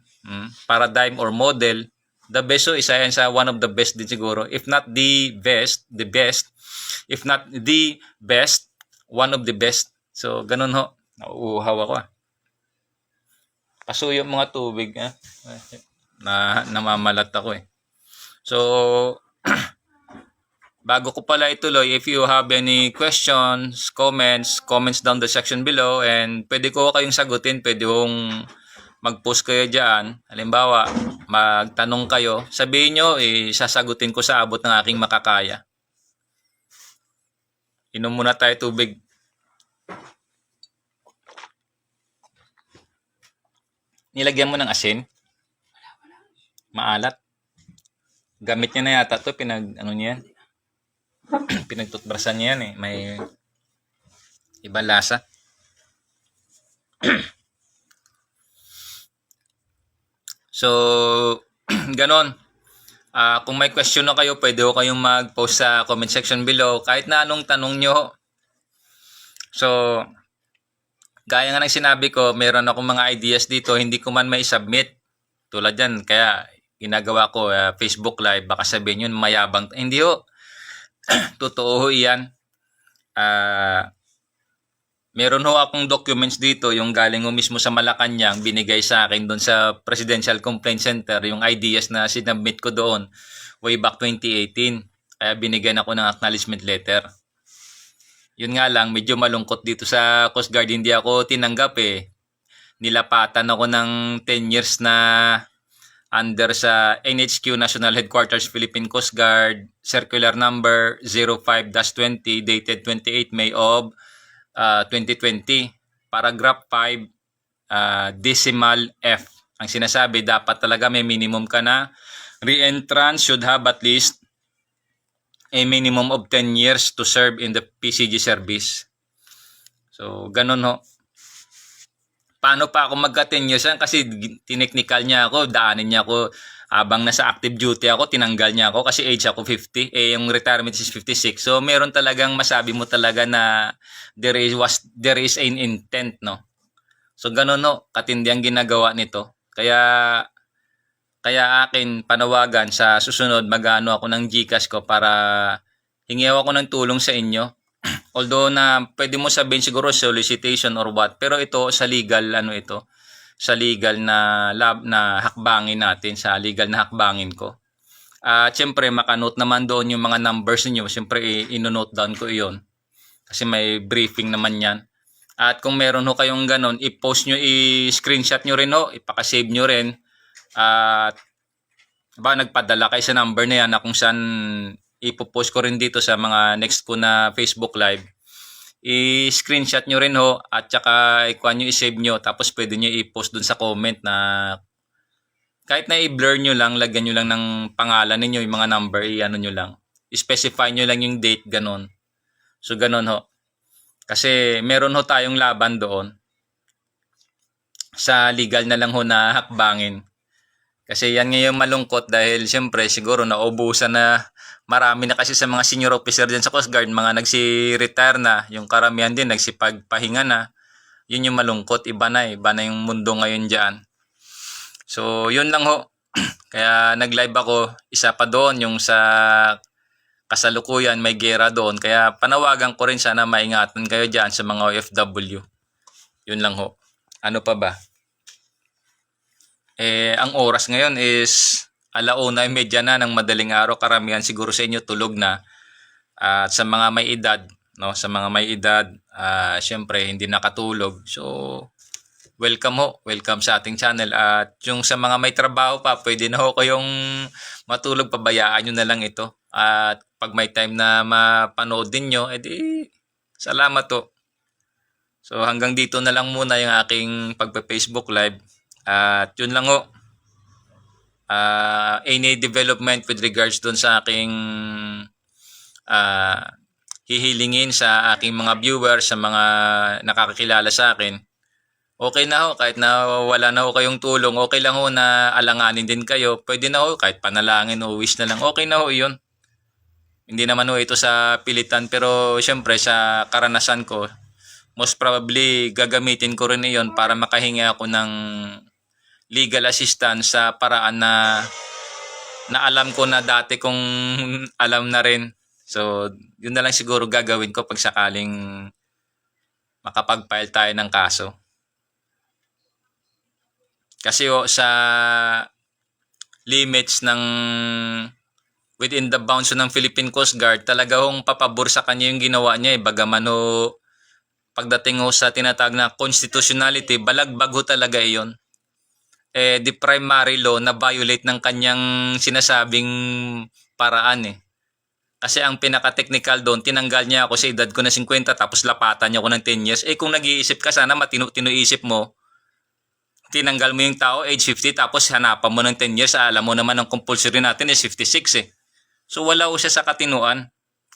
or model, the best isa yan sa one of the best din siguro. If not the best. If not the best, one of the best. So, ganun ho. Nauuhaw ako Pasuyo mga tubig na namamalat ako So, bago ko pala ituloy, if you have any questions, comments down the section below, and pwede ko kayong sagutin, pwede kong mag-post kayo dyan. Halimbawa, magtanong kayo, sabihin nyo, sasagutin ko sa abot ng aking makakaya. Inom muna tayo tubig. Nilagyan mo ng asin? Maalat? Gamit niya na yata to, ano niya? Pinagtutbrasan niya yan eh. May ibang lasa. So, ganon. Kung may question na kayo, pwede ko kayong mag-post sa comment section below. Kahit na anong tanong nyo. So, gaya nga ng sinabi ko, meron akong mga ideas dito, hindi ko man may submit. Tulad yan, kaya ginagawa ko Facebook Live, baka sabihin yun mayabang. Hindi ho. Totoo ho yan. Meron ho akong documents dito, yung galing ho mismo sa Malacanang, binigay sa akin doon sa Presidential Complaint Center, yung ideas na sinubmit ko doon way back 2018. Kaya binigyan ako ng acknowledgement letter. Yun nga lang, medyo malungkot dito sa Coast Guard, hindi ako tinanggap eh. Nilapatan ako ng 10 years na under sa NHQ National Headquarters Philippine Coast Guard, circular number 05-20 dated 28 May of 2020, paragraph 5, decimal F. Ang sinasabi, dapat talaga may minimum ka na re-entrant should have at least a minimum of 10 years to serve in the PCG service. So, ganun ho. Paano pa ako magka 10 years yan? Kasi tineknikal niya ako, daanin niya ako habang nasa active duty ako, tinanggal niya ako kasi age ako 50, yung retirement is 56. So meron talagang masabi mo talaga na there is an intent, no? So ganun no, katindi ang ginagawa nito. Kaya akin panawagan sa susunod, magano ako ng GCash ko para hingi ako ng tulong sa inyo. Although na pwede mo sabihin siguro solicitation or what, pero ito sa legal sa legal na hakbangin natin, sa legal na hakbangin ko. At syempre makanote naman doon yung mga numbers niyo, syempre ino-note down ko iyon. Kasi may briefing naman 'yan. At kung meron ho kayong ganon, i-post nyo, i-screenshot nyo rin ho, ipaka-save nyo rin. At nagpadala kayo sa number na yan na kung saan ipopost ko rin dito sa mga next ko na Facebook Live. I-screenshot nyo rin ho at saka ikuha nyo, i-save nyo, tapos pwede nyo i-post dun sa comment na kahit na i-blur nyo lang, lagyan nyo lang ng pangalan ninyo, yung mga number, i-ano nyo lang. I-specify nyo lang yung date, ganon. So ganon ho. Kasi meron ho tayong laban doon. Sa legal na lang ho na hakbangin. Kasi yan ngayon malungkot dahil siyempre siguro naubusan na, marami na kasi sa mga senior officer dyan sa Coast Guard, mga nagsi-retire na, yung karamihan din nagsipagpahinga na. Yun yung malungkot, iba na yung mundo ngayon dyan. So yun lang ho. Kaya nag-live ako, isa pa doon yung sa kasalukuyan may gera doon. Kaya panawagan ko rin, sana maingatan kayo dyan sa mga OFW. Yun lang ho. Ano pa ba? Ang oras ngayon is 1:30 na ng madaling araw. Karamihan siguro sa inyo tulog na. At sa mga may edad, no, sa mga may edad, syempre hindi nakatulog. So welcome ho, welcome sa ating channel. At yung sa mga may trabaho pa, pwede na ho kayong matulog, pabayaan nyo na lang ito. At pag may time na mapanood din nyo, edi salamat ho. So hanggang dito na lang muna yung aking pagpa-Facebook Live. At yun lang ho. Any development with regards dun sa aking hihilingin sa aking mga viewers, sa mga nakakakilala sa akin, okay na ho. Kahit na wala na ho kayong tulong, okay lang ho na alanganin din kayo. Pwede na ho, kahit panalangin o wish na lang, okay na ho yun. Hindi naman ho ito sa pilitan, pero syempre sa karanasan ko, most probably gagamitin ko rin iyon para makahingi ako ng legal assistance sa paraan na alam ko na dati kong alam na rin. So, yun na lang siguro gagawin ko pag sakaling makapag-file tayo ng kaso. Kasi sa limits ng within the bounds ng Philippine Coast Guard, talaga hong papabor sa kanya yung ginawa niya eh. Bagaman ho, pagdating ho sa tinatawag na constitutionality, balagbag ho talaga iyon. The primary law na violate ng kanyang sinasabing paraan eh. Kasi ang pinaka-technical doon, tinanggal niya ako sa edad ko na 50 tapos lapatan niya ako ng 10 years. Kung nag-iisip ka, sana matino-tino isip mo, tinanggal mo yung tao age 50 tapos hanapan mo ng 10 years. Alam mo naman ang compulsory natin is 56 eh. So wala ho siya sa katinuan.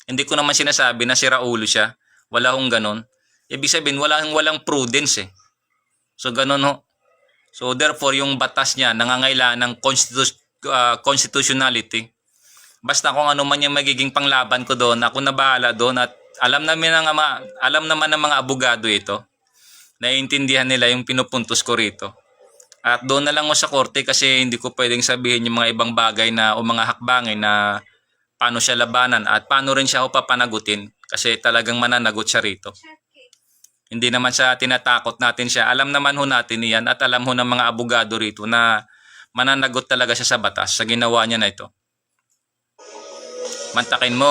Hindi ko naman sinasabi na sira ulo siya. Wala hong ganon. Ibig sabihin, walang prudence eh. So ganon ho. So therefore, yung batas niya nangangailangan ng constitutionality. Basta kung ano man yung magiging panglaban ko doon, ako na bahala doon at alam naman ng mga abogado ito. Naiintindihan nila yung pinupuntos ko rito. At doon na lang ako sa korte kasi hindi ko pwedeng sabihin yung mga ibang bagay na o mga hakbangin na paano siya labanan at paano rin siya papanagutin kasi talagang mananagot siya rito. Hindi naman siya tinatakot natin siya. Alam naman ho natin yan at alam ho ng mga abogado rito na mananagot talaga siya sa batas sa ginawa niya na ito. Mantakin mo,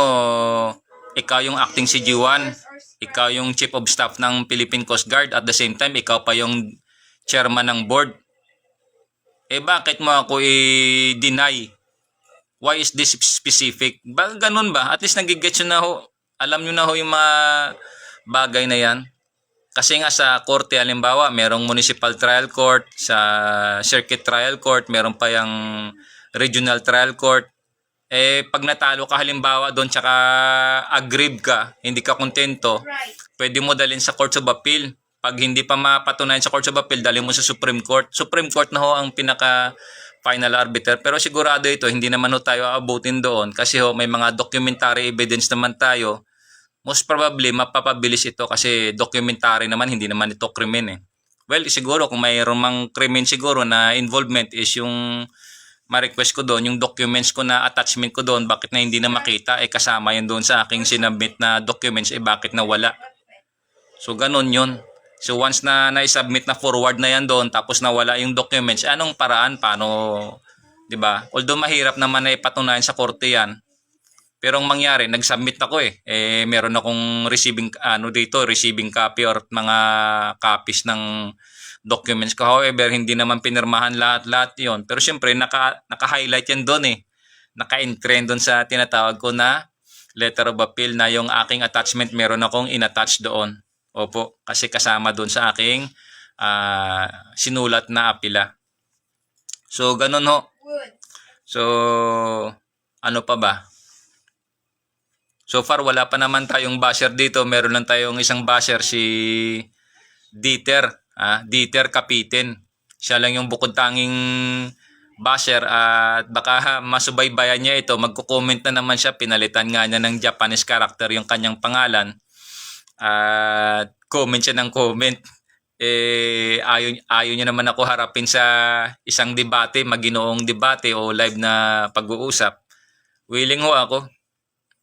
ikaw yung acting CG1, ikaw yung chief of staff ng Philippine Coast Guard, at the same time, ikaw pa yung chairman ng board. Bakit mo ako i-deny? Why is this specific? Ganun ba? At least nagigets nyo na ho. Alam nyo na ho yung mga bagay na yan. Kasi nga sa korte, halimbawa, merong municipal trial court, sa circuit trial court, meron pa yung regional trial court. Pag natalo ka halimbawa doon tsaka aggrieved ka, hindi ka kontento, pwede mo dalhin sa Court of Appeal. Pag hindi pa mapatunayan sa Court of Appeal, dalhin mo sa Supreme Court. Supreme Court na ho ang pinaka final arbiter. Pero sigurado ito, hindi naman ho tayo aabutin doon kasi ho may mga documentary evidence naman tayo. Most probably mapapabilis ito kasi documentary naman, hindi naman ito krimen eh. Well, siguro kung mayroon mang krimen siguro na involvement is yung ma-request ko doon, yung documents ko na attachment ko doon, bakit na hindi na makita, kasama yan doon sa aking sinubmit na documents, bakit na wala. So, ganun yun. So, once na na-submit na forward na yan doon, tapos nawala yung documents, anong paraan, paano, di ba? Although mahirap naman na ipatunayan sa korte yan, pero ang mangyari, nag-submit ako meron akong receiving copy or mga copies ng documents ko. However, hindi naman pinirmahan lahat yon. Pero syempre, naka-highlight yan doon eh. Naka-entry doon sa tinatawag ko na letter of appeal na yung aking attachment, meron akong in-attach doon. Opo, kasi kasama doon sa aking sinulat na apila. So, ganun ho. So, ano pa ba? So far, wala pa naman tayong basher dito. Meron lang tayong isang basher, si Dieter. Dieter Kapitin. Siya lang yung bukod tanging basher at baka masubaybayan niya ito. Magko-comment na naman siya. Pinalitan nga niya ng Japanese character yung kanyang pangalan. At comment siya ng comment. Ayaw niya naman ako harapin sa isang debate, maginoong debate o live na pag-uusap. Willing ho ako.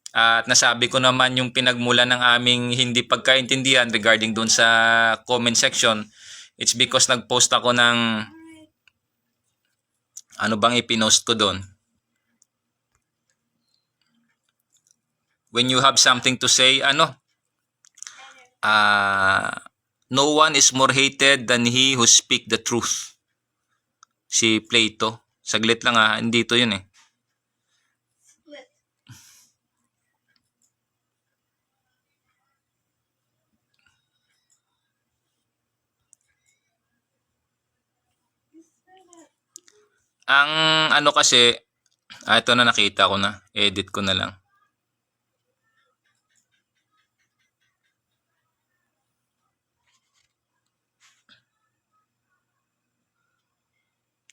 At nasabi ko naman yung pinagmulan ng aming hindi pagkaintindihan regarding doon sa comment section. It's because nag-post ako ng ano bang ipinost ko doon. When you have something to say, no one is more hated than he who speak the truth. Si Plato. Saglit lang hindi to yun eh. Ang kasi, ito na nakita ko na. Edit ko na lang.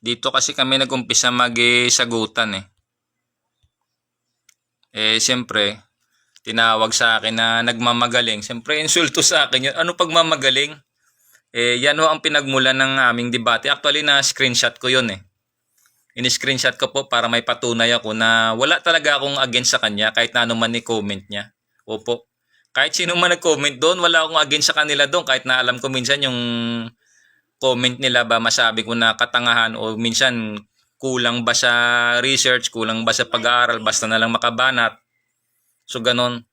Dito kasi kami nag-umpisa mag-sagutan siyempre, tinawag sa akin na nagmamagaling. Siyempre, insulto sa akin yun. Ano pagmamagaling? Yan ho ang pinagmulan ng aming debate. Actually, na-screenshot ko yun In-screenshot ko po para may patunay ako na wala talaga akong against sa kanya kahit na ano man i-comment niya. Opo. Kahit sino man nag-comment doon, wala akong against sa kanila doon. Kahit na alam ko minsan yung comment nila ba masabi ko na katangahan o minsan kulang ba sa research, kulang ba sa pag-aaral, basta na lang makabanat. So ganon.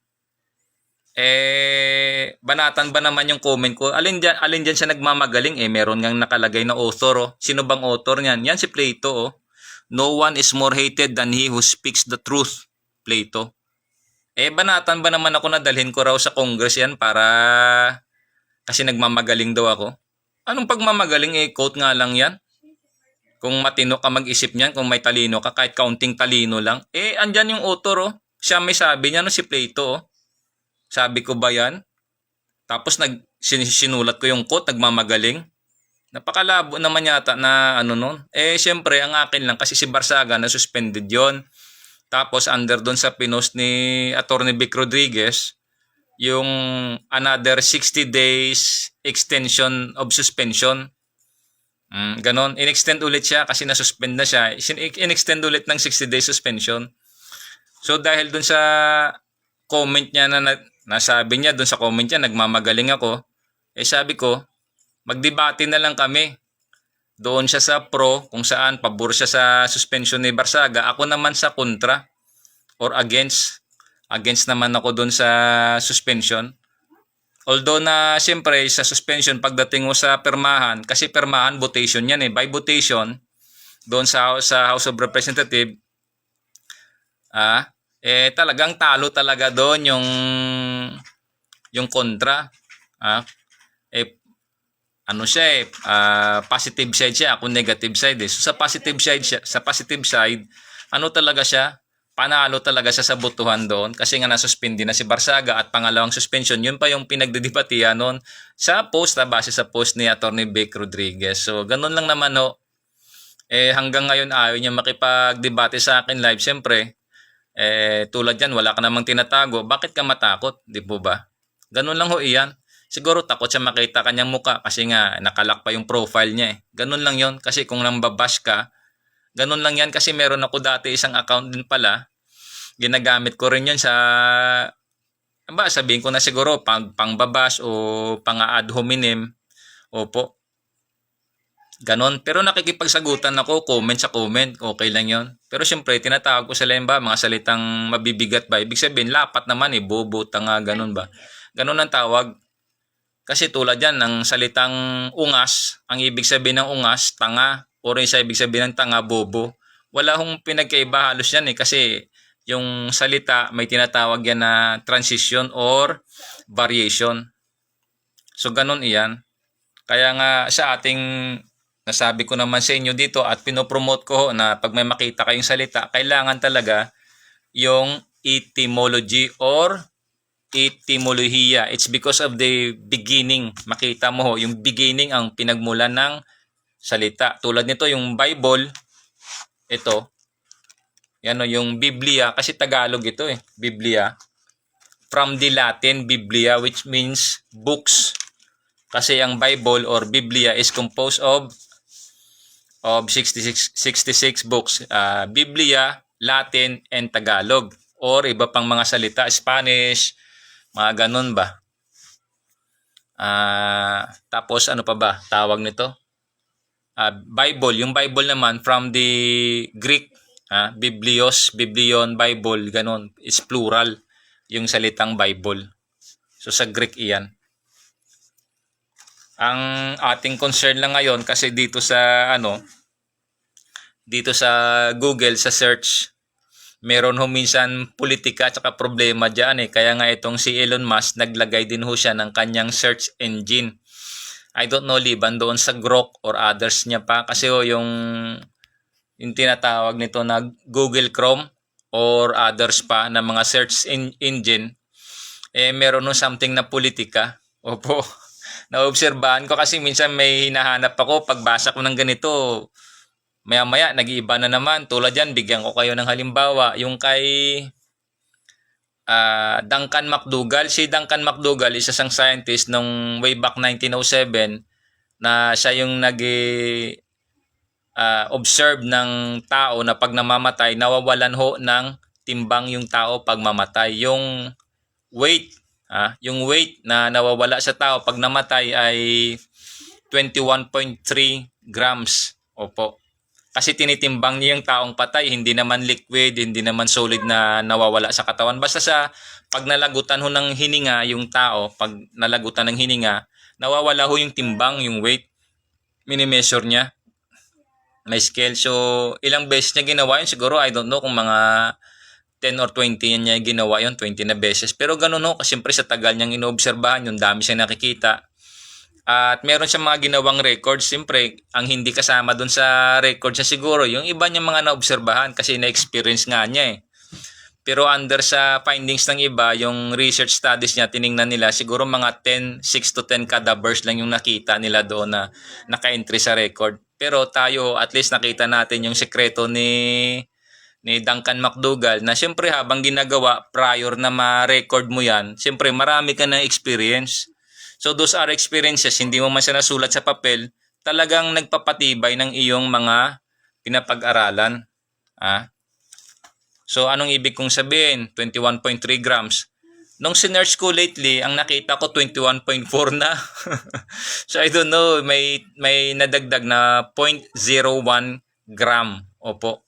Banatan ba naman yung comment ko? Alin dyan siya nagmamagaling? Meron ngang nakalagay na author, oh. Sino bang author niyan? Yan si Plato, oh. No one is more hated than he who speaks the truth. Plato. Banatan ba naman ako na dalhin ko raw sa Congress yan para kasi nagmamagaling daw ako? Anong pagmamagaling? Quote nga lang yan. Kung matino ka mag-isip niyan, kung may talino ka, kahit kaunting talino lang, andyan yung author, oh. Siya may sabi niya, no, si Plato, oh. Sabi ko ba yan? Tapos sinulat ko yung quote, nagmamagaling. Napakalabo naman yata na ano nun. Syempre, ang akin lang, kasi si Barsaga na suspended yon. Tapos, under doon sa pinost ni Atty. Vic Rodriguez, yung another 60 days extension of suspension. Ganon. In-extend ulit siya kasi nasuspend na siya. In-extend ulit ng 60 days suspension. So, dahil doon sa comment niya na nasabi niya doon sa comment niya, nagmamagaling ako. Sabi ko, magdebate na lang kami. Doon siya sa pro, kung saan pabor siya sa suspension ni Barsaga. Ako naman sa kontra or against. Against naman ako doon sa suspension. Although na siyempre sa suspension pagdating mo sa permahan, kasi permahan votation yan by votation, doon sa House of Representatives, talagang talo talaga doon yung kontra. Positive side siya, ako negative side. So sa positive side, ano talaga siya? Panalo talaga siya sa botohan doon kasi nga nasuspindi na si Barsaga at pangalawang suspension, yun pa yung pinagdidebatihan noon sa post, base sa post ni Atty. Vic Rodriguez. So ganun lang naman, no. Hanggang ngayon ayaw niya makipagdebate sa akin live. Siyempre, tulad yan, wala ka namang tinatago. Bakit ka matakot? Di po ba? Ganun lang ho iyan. Siguro takot siya makita kanyang muka kasi nga nakalak pa yung profile niya. Ganun lang yon. Kasi kung nambabash ka, ganun lang yan. Kasi meron ako dati isang account din pala. Ginagamit ko rin yun sa, sabihin ko na siguro, pangbabash o pang-ad hominem. Opo. Ganon. Pero nakikipagsagutan ako, comment sa comment, okay lang yon. Pero syempre, tinatawag ko sila mga salitang mabibigat ba? Ibig sabihin, lapat naman bobo, tanga, ganon ba? Ganon ang tawag. Kasi tulad yan, ng salitang ungas, ang ibig sabihin ng ungas, tanga, o rin sa ibig sabihin ng tanga, bobo. Wala hong pinagkaiba halos yan kasi yung salita, may tinatawag yan na transition or variation. So ganon iyan. Kaya nga sa ating nasabi ko naman sa inyo dito at pinopromote ko na pag may makita kayong salita, kailangan talaga yung etymology or etymolohiya. It's because of the beginning. Makita mo yung beginning ang pinagmulan ng salita. Tulad nito yung Bible, ito, yan yung Biblia, kasi Tagalog ito Biblia. From the Latin, Biblia, which means books. Kasi ang Bible or Biblia is composed of 66 books. Biblia, Latin, and Tagalog. Or iba pang mga salita, Spanish, mga ganun ba. Tapos ano pa ba tawag nito? Bible. Yung Bible naman from the Greek, Biblios, Biblion, Bible, ganun. It's plural yung salitang Bible. So sa Greek iyan. Ang ating concern lang ngayon kasi dito sa Google sa search, meron minsan politika at saka problema diyan Kaya nga itong si Elon Musk naglagay din siya ng kanyang search engine. I don't know liban doon sa Grok or others niya pa kasi yung tinatawag nito na Google Chrome or others pa na mga search engine meron something na politika. Opo. Naobserbahan ko kasi minsan may hinahanap ako pagbasa ko ng ganito. Maya-maya, nag-iiba na naman. Tulad yan, bigyan ko kayo ng halimbawa. Yung kay Duncan McDougall. Si Duncan McDougall, isa siyang scientist nung way back 1907 na siya yung observe ng tao na pag namamatay, nawawalan ng timbang yung tao pag mamatay. Yung weight na nawawala sa tao pag namatay ay 21.3 grams. Opo. Kasi tinitimbang niya yung taong patay, hindi naman liquid, hindi naman solid na nawawala sa katawan. Basta sa pag nalagutan ho ng hininga yung tao, pag nalagutan ng hininga, nawawala ho yung timbang, yung weight, mini-measure niya. May scale. So, ilang beses niya ginawa yun? Siguro, I don't know kung mga 10 or 20 yan niya ginawa yun, 20 na beses. Pero ganun ho, kasi siyempre sa tagal niyang inoobserbahan, yung dami siya nakikita. At meron siyang mga ginawang records. Siyempre, ang hindi kasama dun sa records niya siguro, yung iba niyang mga naobserbahan kasi na-experience nga niya eh. Pero under sa findings ng iba, yung research studies niya, tiningnan nila, siguro mga 6 to 10 cadavers lang yung nakita nila doon na naka-entry sa record. Pero tayo, at least nakita natin yung sekreto ni Duncan McDougall na siyempre habang ginagawa, prior na ma-record mo yan, siyempre marami ka na experience. So those are experiences, hindi mo man siya nasulat sa papel, talagang nagpapatibay ng iyong mga pinapag-aralan. So anong ibig kong sabihin? 21.3 grams. Nung sinearch ko lately, ang nakita ko 21.4 na. So I don't know, may nadagdag na 0.01 gram. Opo.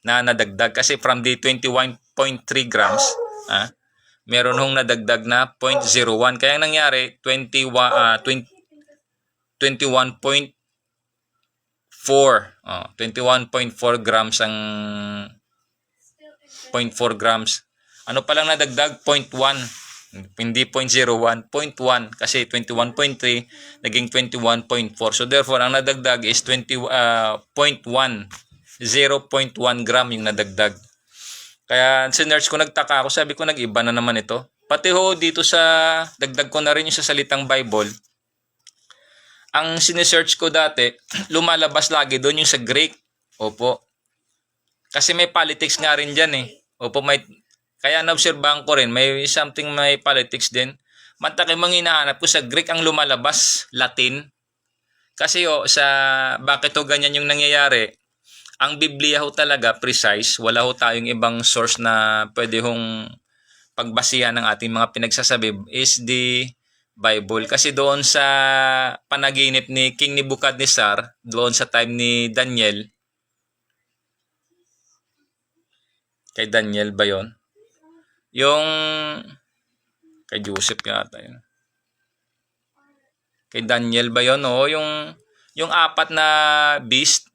Na nadagdag kasi from the 21.3 grams, meron hong nadagdag na 0.01. Kaya nangyari 21.4. 21.4 grams ang 0.4 grams. Ano pa lang nadagdag? 0.1. Hindi 0.01, 0.1 kasi 21.3 naging 21.4. So therefore ang nadagdag is 0.1 gram yung nadagdag. Kaya sinearch ko, nagtaka ako, sabi ko nag-iba na naman ito. Pati ho dito sa dagdag ko na rin yung sa salitang Bible. Ang sinesearch ko dati, lumalabas lagi doon yung sa Greek. Opo. Kasi may politics nga rin dyan eh. Opo, kaya naobserbahan ko rin, may politics din. Mantakin mga hinahanap ko sa Greek ang lumalabas, Latin. Kasi bakit ho ganyan yung nangyayari? Ang Biblia ho talaga, precise. Wala ho tayong ibang source na pwede hong pagbasihan ng ating mga pinagsasabi is the Bible. Kasi doon sa panaginip ni King Nebuchadnezzar, doon sa time ni Daniel, kay Daniel ba yun? Yung kay Joseph yata yun. Kay Daniel ba yun? O yung apat na beast.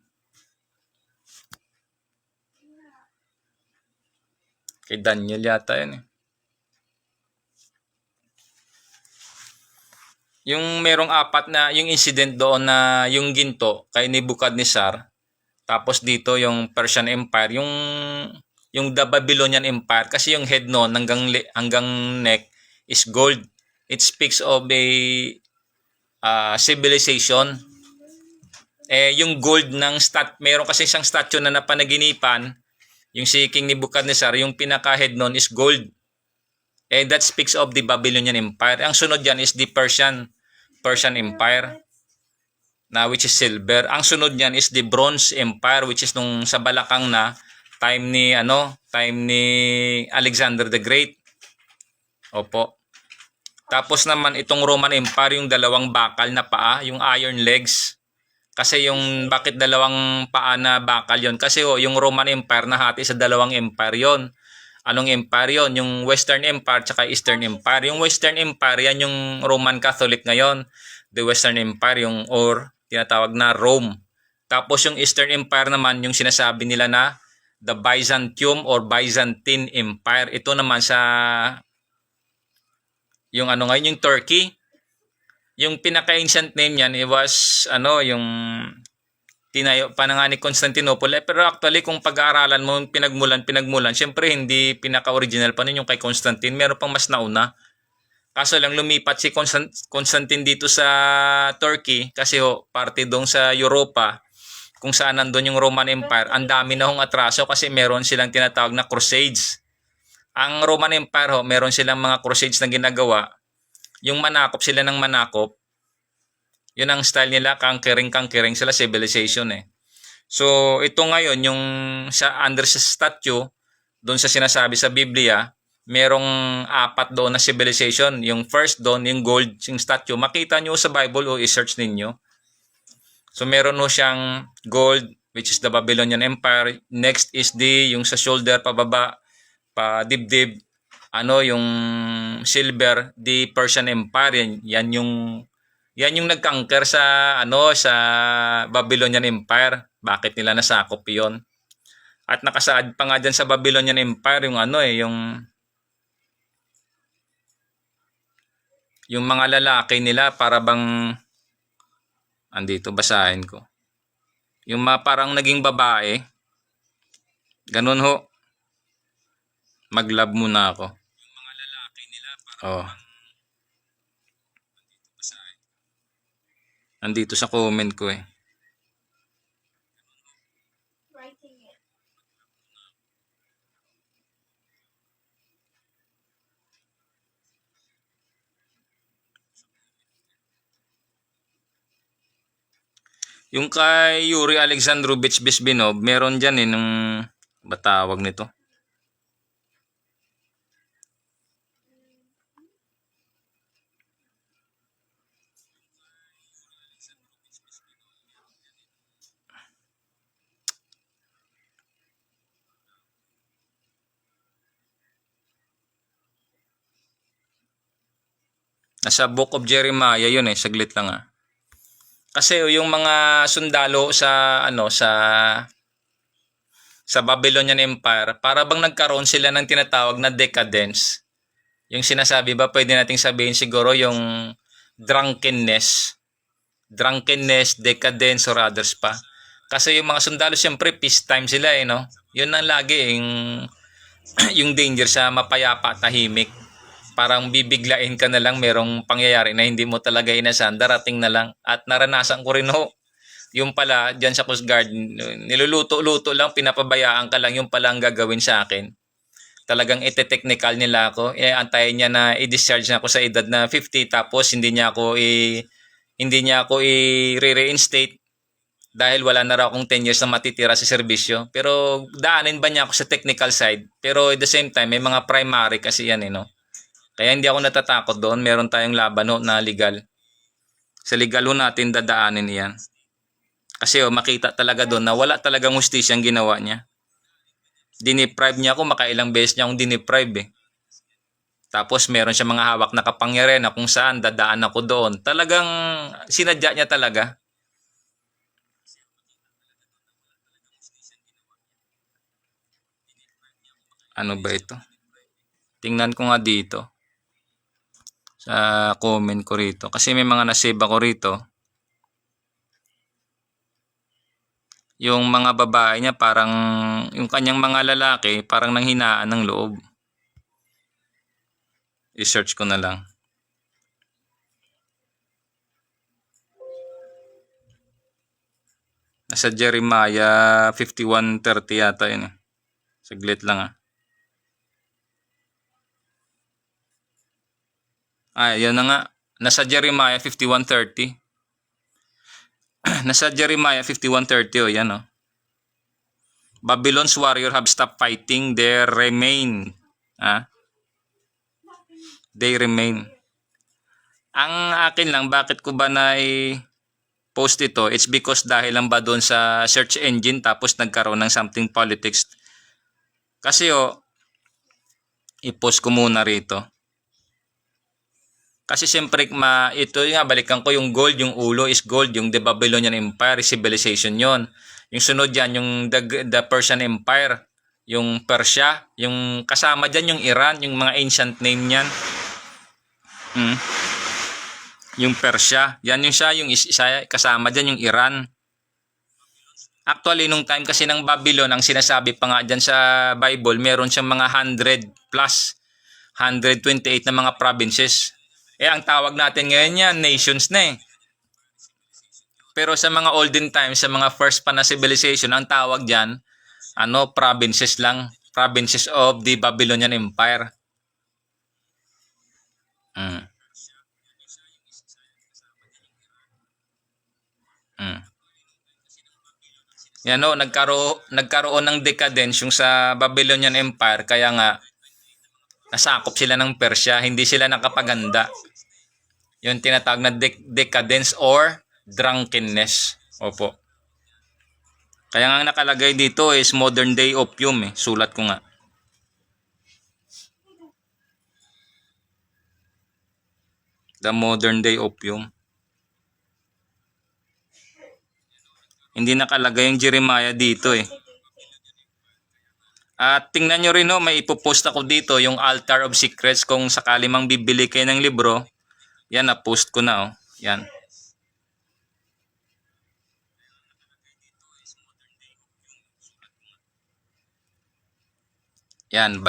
Kay Daniel yata yun eh. Yung merong apat na, yung incident doon na yung ginto kay Nebuchadnezzar. Tapos dito yung Persian Empire, yung the Babylonian Empire, kasi yung head noon hanggang neck is gold. It speaks of a civilization. Yung gold ng meron kasi siyang statue na napanaginipan, yung si King Nebuchadnezzar, yung pinaka-head noon is gold. That speaks of the Babylonian Empire. Ang sunod dyan is the Persian Empire, na which is silver. Ang sunod niyan is the Bronze Empire, which is nung sa balakang na time ni Alexander the Great. Opo. Tapos naman itong Roman Empire, yung dalawang bakal na paa, yung iron legs. Kasi yung bakit dalawang paa na bakal yon? Kasi yung Roman Empire nahati sa dalawang empire yon. Anong empire yon? Yung Western Empire tsaka Eastern Empire. Yung Western Empire, yan yung Roman Catholic ngayon. The Western Empire, or tinatawag na Rome. Tapos yung Eastern Empire naman, yung sinasabi nila na the Byzantium or Byzantine Empire. Ito naman sa yung ngayon, yung Turkey. Yung pinaka-ancient name niyan, it was yung tinayo pa na nga ni Constantinople. Pero actually, kung pag-aaralan mo, pinagmulan, syempre hindi pinaka-original pa nun yung kay Constantine. Meron pang mas nauna. Kaso lang lumipat si Constantine dito sa Turkey kasi parte doon sa Europa kung saan nandun yung Roman Empire. Ang dami na hong atraso kasi meron silang tinatawag na crusades. Ang Roman Empire meron silang mga crusades na ginagawa. Yung manakop sila ng manakop. Yun ang style nila, conquering sila, civilization eh. So ito ngayon, yung under sa statue, doon sa sinasabi sa Biblia, merong apat doon na civilization. Yung first doon, yung gold, yung statue. Makita nyo sa Bible o i-search ninyo. So meron ho siyang gold, which is the Babylonian Empire. Next is yung sa shoulder pababa, pa dibdib, yung silver, the Persian Empire. Yan yung nag-conquer sa Babylonian Empire. Bakit nila nasakop 'yon? At nakasaad pa nga dyan sa Babylonian Empire yung mga lalaki nila para bang andito, basahin ko. Yung parang naging babae. Ganun ho. Mag-love muna ako. Yung mga lalaki nila parang andito sa comment ko eh. Yung kay Yuri Alexandrovich Bezmenov, meron dyan nung batawag nito. Nasa Book of Jeremiah yun eh, saglit lang ah. Kasi yung mga sundalo sa Babylonian Empire, para bang nagkaroon sila ng tinatawag na decadence. Yung sinasabi ba, pwede nating sabihin siguro yung drunkenness, decadence or others pa. Kasi yung mga sundalo siyempre peacetime sila eh, no? Yun ang lagi yung danger sa mapayapa, tahimik. Parang bibiglain ka na lang, merong pangyayari na hindi mo talaga inasahan, darating na lang. At naranasan ko rin ho, yung pala dyan sa Coast Guard, niluluto-luto lang, pinapabayaan ka lang, yung pala ang gagawin sa akin. Talagang ite-technical nila ako. Antayin niya na i-discharge na ako sa edad na 50, tapos hindi niya ako i-reinstate dahil wala na raw akong 10 years na matitira sa serbisyo. Pero daanin ba niya ako sa technical side? Pero at the same time, may mga primary kasi yan no? Kaya hindi ako natatakot doon. Meron tayong laban na legal. Sa legal natin dadaanin yan. Kasi makita talaga doon na wala talagang hustisya ang ginawa niya. Diniprive niya ako, makailang beses niya akong diniprive eh. Tapos meron siya mga hawak na kapangyarihan na kung saan dadaan ako doon. Talagang sinadya niya talaga. Ano ba ito? Tingnan ko nga dito. Sa comment ko rito. Kasi may mga nasave ako rito. Yung mga babae niya parang, yung kanyang mga lalaki parang nanghinaan ng loob. I-search ko na lang. Nasa Jeremiah 51:30 yata yun. Saglit lang yan na nga. Nasa Jeremiah 51:30. Nasa Jeremiah 51:30 yan Babylon's warrior have stopped fighting, they remain. They remain. Ang akin lang, bakit ko ba post ito? It's because dahil lang ba doon sa search engine tapos nagkaroon ng something politics. Kasi i-post ko muna rito. Kasi siyempre ito nga, balikan ko yung gold, yung ulo is gold, yung the Babylonian Empire, civilization yon. Yung sunod yan, yung the Persian Empire, yung Persia, yung kasama dyan yung Iran, yung mga ancient name niyan. Yung Persia, yan yung siya, yung isa kasama dyan yung Iran. Actually, nung time kasi ng Babylon, ang sinasabi pa nga dyan sa Bible, meron siyang mga 100 plus, 128 na mga provinces. Ang tawag natin ngayon yan, nations na eh. Pero sa mga olden times, sa mga first pa na civilization, ang tawag dyan, provinces lang. Provinces of the Babylonian Empire. Yan nagkaroon ng decadence yung sa Babylonian Empire, kaya nga nasakop sila ng Persia, hindi sila nakapaganda. Yung tinatawag na decadence or drunkenness. Opo. Kaya nga nakalagay dito is modern day opium eh. Sulat ko nga. The modern day opium. Hindi nakalagay yung Jeremiah dito eh. At tingnan nyo rin may ipopost ako dito yung Altar of Secrets kung sakali mang bibili kayo ng libro. Yan, na-post ko na Yan. Yan,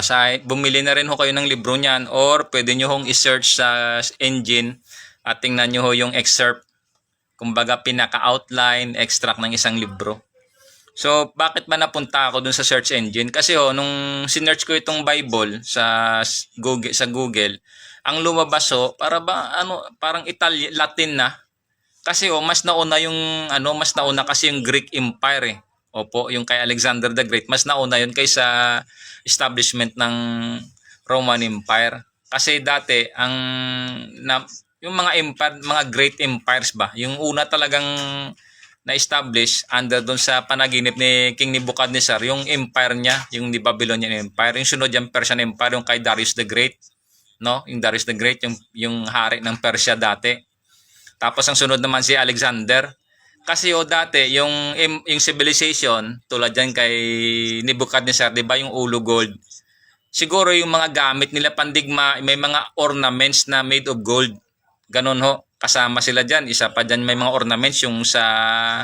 bumili na rin kayo ng libro niyan or pwede nyo hong i-search sa engine at tingnan nyo yung excerpt. Kumbaga pinaka-outline, extract ng isang libro. So, bakit ba napunta ako dun sa search engine? Kasi nung sinearch ko itong Bible sa Google, ang lumabas para ba parang Latin na. Kasi mas nauna mas nauna kasi yung Greek Empire eh. Opo, yung kay Alexander the Great, mas nauna yun kaysa establishment ng Roman Empire. Kasi dati yung mga empire, mga great empires ba, yung una talagang na-establish under doon sa panaginip ni King Nebuchadnezzar, yung empire niya, yung Babylonian Empire, yung sunod yung Persian Empire, yung kay Darius the Great, no? Yung Darius the Great, yung hari ng Persia dati. Tapos ang sunod naman si Alexander. Kasi dati yung civilization tulad yan kay Nebuchadnezzar, 'di ba, yung ulo gold. Siguro yung mga gamit nila pandigma, may mga ornaments na made of gold. Ganon kasama sila diyan. Isa pa diyan may mga ornaments yung sa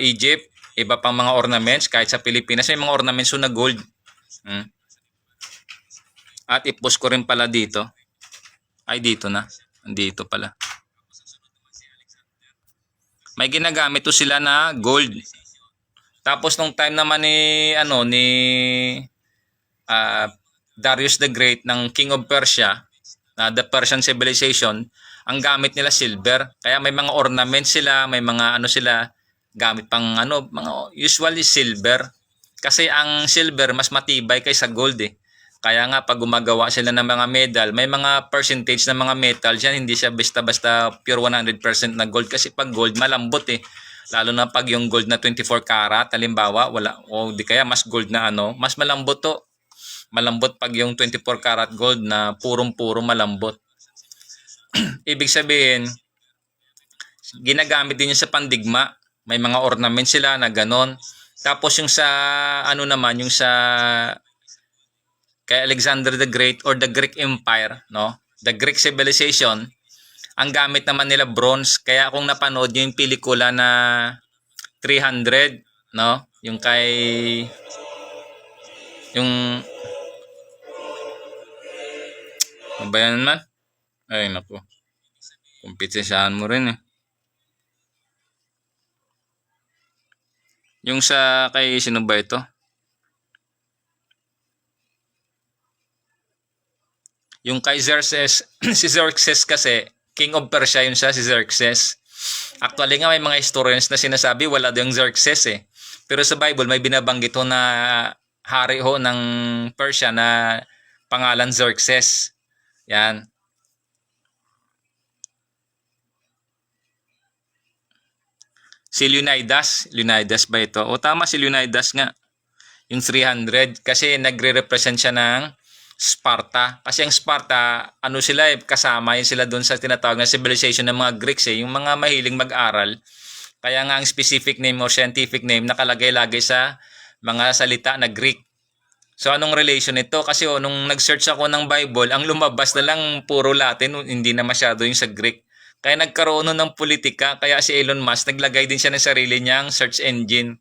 Egypt, iba pang mga ornaments kahit sa Pilipinas may mga ornaments na gold. At i-post ko rin pala dito. Ay dito na. Andito pala. May ginagamit sila na gold. Tapos nung time naman ni Darius the Great ng King of Persia, the Persian civilization, ang gamit nila silver. Kaya may mga ornaments sila, may mga sila gamit pang mga usually silver. Kasi ang silver mas matibay kaysa gold eh. Kaya nga pag gumagawa sila ng mga medal, may mga percentage ng mga metal diyan, hindi siya basta-basta pure 100% na gold kasi pag gold malambot eh. Lalo na pag yung gold na 24 karat, halimbawa, di kaya mas gold na mas malambot to. Malambot pag yung 24 karat gold na purong-puro malambot. Ibig sabihin, ginagamit din yun sa pandigma. May mga ornaments sila na ganon. Tapos yung sa naman, yung sa kay Alexander the Great or the Greek Empire, no? The Greek civilization, ang gamit naman nila bronze. Kaya kung napanood niyo yung pelikula na 300, no? Yung kay yung mabayan man. Ay nako. Kumpitisyahan mo rin eh. Yung sa kay sino ba ito? Yung kay Xerxes, si Xerxes kasi, King of Persia yun siya, si Xerxes. Actually nga may mga historians na sinasabi wala daw yung Xerxes eh. Pero sa Bible may binabanggit na hari ng Persia na pangalan Xerxes. Yan. Si Leonidas ba ito? O tama, si Leonidas nga. Yung 300 kasi nagre-represent siya ng Sparta. Kasi ang Sparta, sila kasama yun sila doon sa tinatawag na civilization ng mga Greeks yung mga mahiling mag-aral. Kaya nga ang specific name or scientific name nakalagay lagi sa mga salita na Greek. So anong relation nito? Kasi nung nag-search ako ng Bible, ang lumabas na lang puro Latin, hindi na masyado yung sa Greek. Kaya nagkaroon ng politika, kaya si Elon Musk naglagay din siya ng sarili niyang search engine.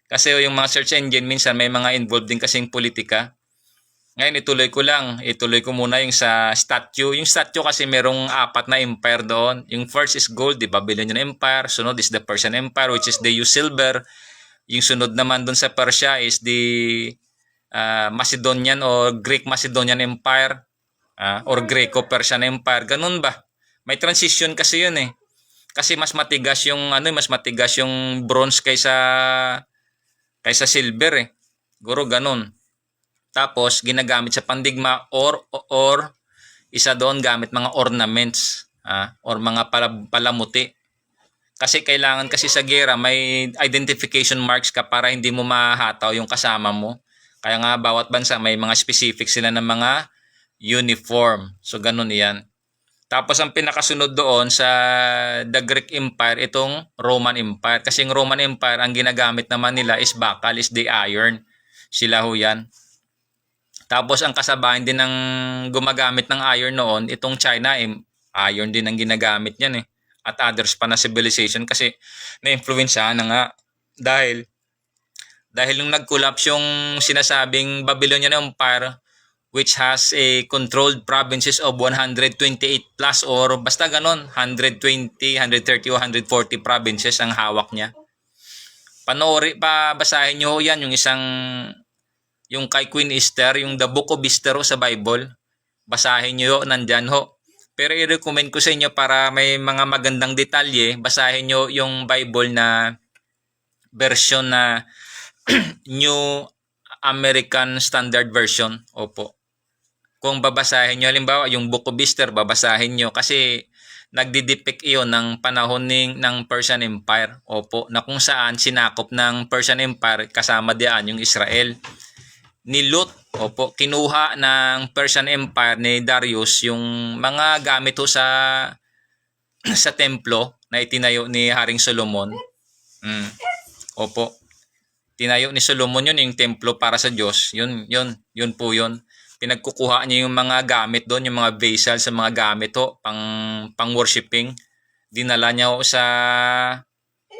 Kasi yung mga search engine minsan may mga involved din kasing politika. Ngayon ituloy ko muna yung sa statue. Yung statue kasi merong 4 na empire doon. Yung first is gold, the Babylonian Empire. Sunod is the Persian Empire, which is they use silver. Yung sunod naman doon sa Persia is the Macedonian or Greek Macedonian Empire or Greco-Persian Empire. Ganun ba? May transition kasi yun eh. Kasi mas matigas yung bronze kaysa silver eh. Guro ganun. Tapos ginagamit sa pandigma or isa doon gamit mga ornaments or mga palamuti. Kasi kailangan kasi sa gera may identification marks ka para hindi mo mahataw yung kasama mo. Kaya nga bawat bansa may mga specific sila ng mga uniform. So ganun yan. Tapos ang pinakasunod doon sa the Greek Empire, itong Roman Empire. Kasi yung Roman Empire, ang ginagamit naman nila is bakal, is the iron. Sila ho yan. Tapos ang kasabayan din ng gumagamit ng iron noon, itong China, iron din ang ginagamit niyan eh. At others pa na civilization kasi na-influensyahan na nga dahil nung nag-collapse yung sinasabing Babylonian Empire, which has a controlled provinces of 128 plus or basta ganon, 120, 130 o 140 provinces ang hawak niya. Basahin nyo yan, yung kay Queen Esther, yung The Book of Esther sa Bible. Basahin nyo yun, nandyan ho. Pero i-recommend ko sa inyo para may mga magandang detalye, basahin nyo yung Bible na version na New American Standard Version. Opo. Kung babasahin nyo, halimbawa yung Book of Esther, babasahin nyo kasi nagdidepict iyon ng panahon ng Persian Empire. Opo, na kung saan sinakop ng Persian Empire kasama diyan yung Israel. Ni Lut, opo, kinuha ng Persian Empire ni Darius yung mga gamit ho sa templo na itinayo ni Haring Solomon. Opo. Tinayo ni Solomon yun, yung templo para sa Diyos. Yun po yun. Pinagkukuha niya yung mga gamit doon, yung mga vessels sa mga gamit ho, pang worshiping. Dinala niya ho sa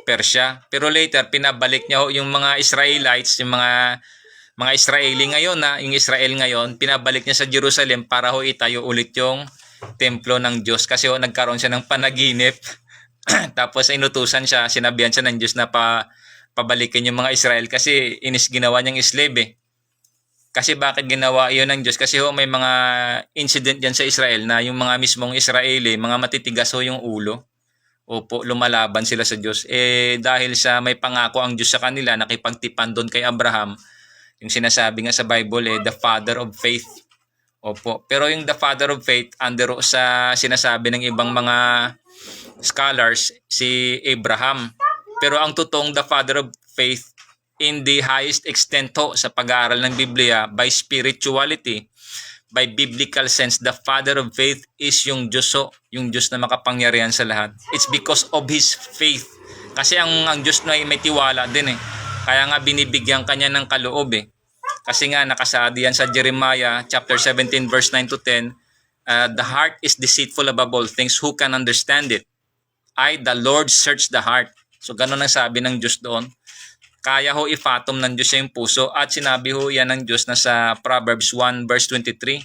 Persia. Pero later, pinabalik niya ho yung mga Israelites, yung mga Israeli ngayon yung Israel ngayon, pinabalik niya sa Jerusalem para ho itayo ulit yung templo ng Diyos. Kasi ho, nagkaroon siya ng panaginip. Tapos inutusan siya, sinabihan siya ng Diyos na pabalikin yung mga Israel kasi ginawa niyang slave eh. Kasi bakit ginawa iyon ng Diyos? Kasi ho, may mga incident dyan sa Israel na yung mga mismong Israeli, mga matitigas ho yung ulo. Opo, lumalaban sila sa Diyos. Dahil sa may pangako ang Diyos sa kanila, nakipagtipan doon kay Abraham, yung sinasabi nga sa Bible the father of faith. Opo. Pero yung the father of faith, under sa sinasabi ng ibang mga scholars, si Abraham. Pero ang totoong the father of faith in the highest extent ho, sa pag-aaral ng Biblia, by spirituality, by biblical sense, the father of faith is yung Diyos ho, yung Diyos na makapangyarihan sa lahat. It's because of his faith. Kasi ang Diyos na may tiwala din eh. Kaya nga binibigyan kanya ng kaloob eh. Kasi nga nakasaad yan sa Jeremiah chapter 17 verse 9 to 10, the heart is deceitful above all things, who can understand it? I, the Lord, search the heart. So ganun ang sabi ng Diyos doon. Kaya ho ifatom ng Diyos yung puso at sinabi ho yan ng Diyos na sa Proverbs 1 verse 23.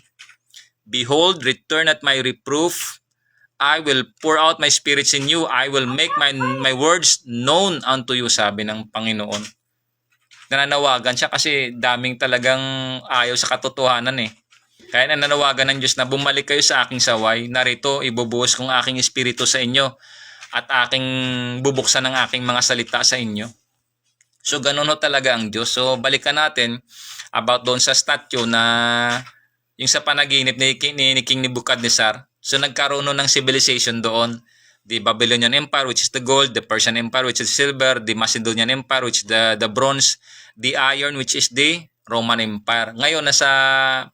Behold, return at my reproof. I will pour out my spirits in you. I will make my words known unto you, sabi ng Panginoon. Nananawagan siya kasi daming talagang ayaw sa katotohanan eh. Kaya nananawagan ng Diyos na bumalik kayo sa aking saway. Narito, ibubuhos kong aking espiritu sa inyo at aking bubuksan ng aking mga salita sa inyo. So ganun ho talaga ang Diyos. So balikan natin about doon sa statue na yung sa panaginip ni King Nebuchadnezzar. So nagkaroon ng civilization doon. The Babylonian Empire, which is the gold, the Persian Empire, which is silver, the Macedonian Empire, which is the bronze, the iron, which is the Roman Empire. Ngayon, nasa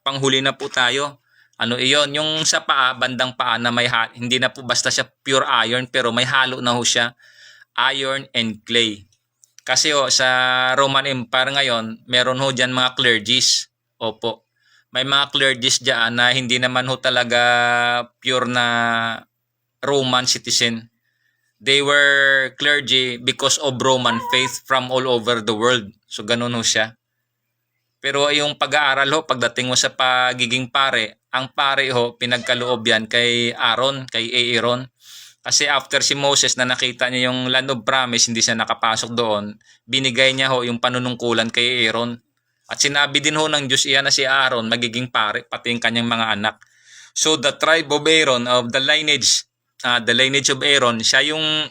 panghuli na po tayo. Ano iyon? Yung sa paa, bandang paa na hindi na po basta siya pure iron, pero may halo na ho siya, iron and clay. Kasi sa Roman Empire ngayon, meron ho dyan mga clergies. Opo. May mga clergies dyan na hindi naman ho talaga pure na Roman citizen. They were clergy because of Roman faith from all over the world. So ganun ho siya. Pero yung pag-aaral ho, pagdating mo sa pagiging pare, ang pare ho, pinagkaloob yan kay Aaron, kay Aaron. Kasi after si Moses na nakita niya yung land of promise, hindi siya nakapasok doon, binigay niya ho yung panunungkulan kay Aaron. At sinabi din ho ng Diyos iyan na si Aaron magiging pare, pati yung kanyang mga anak. So the tribe of Aaron, of the lineage of Aaron, siya yung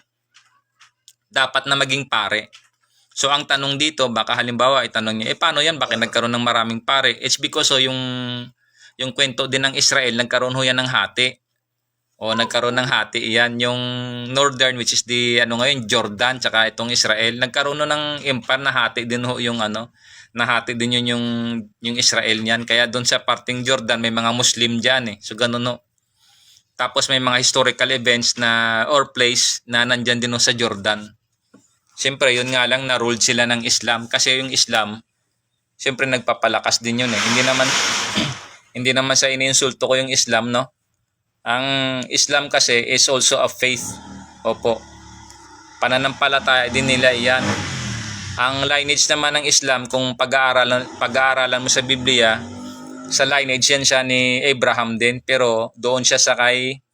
dapat na maging pare. So ang tanong dito, baka halimbawa itanong niya, paano yan? Bakit nagkaroon ng maraming pare? It's because yung kwento din ng Israel, nagkaroon ho yan ng hati. O nagkaroon ng hati iyan, yung northern which is the ano ngayon Jordan tsaka itong Israel, nagkaroon ng empire na hati din ho yung ano, nahati din yun yung Israel niyan. Kaya doon sa parting Jordan may mga Muslim diyan eh. So ganun ho. Tapos may mga historical events na or place na nandyan din ho sa Jordan. Siyempre yun nga lang na ruled sila ng Islam kasi yung Islam siyempre nagpapalakas din yun eh. Hindi naman sa iniinsulto ko yung Islam, no? Ang Islam kasi is also a faith. Opo. Pananampalataya din nila iyan. Ang lineage naman ng Islam, kung pag-aaralan mo sa Biblia, sa lineage yan siya ni Abraham din, pero doon siya sa kay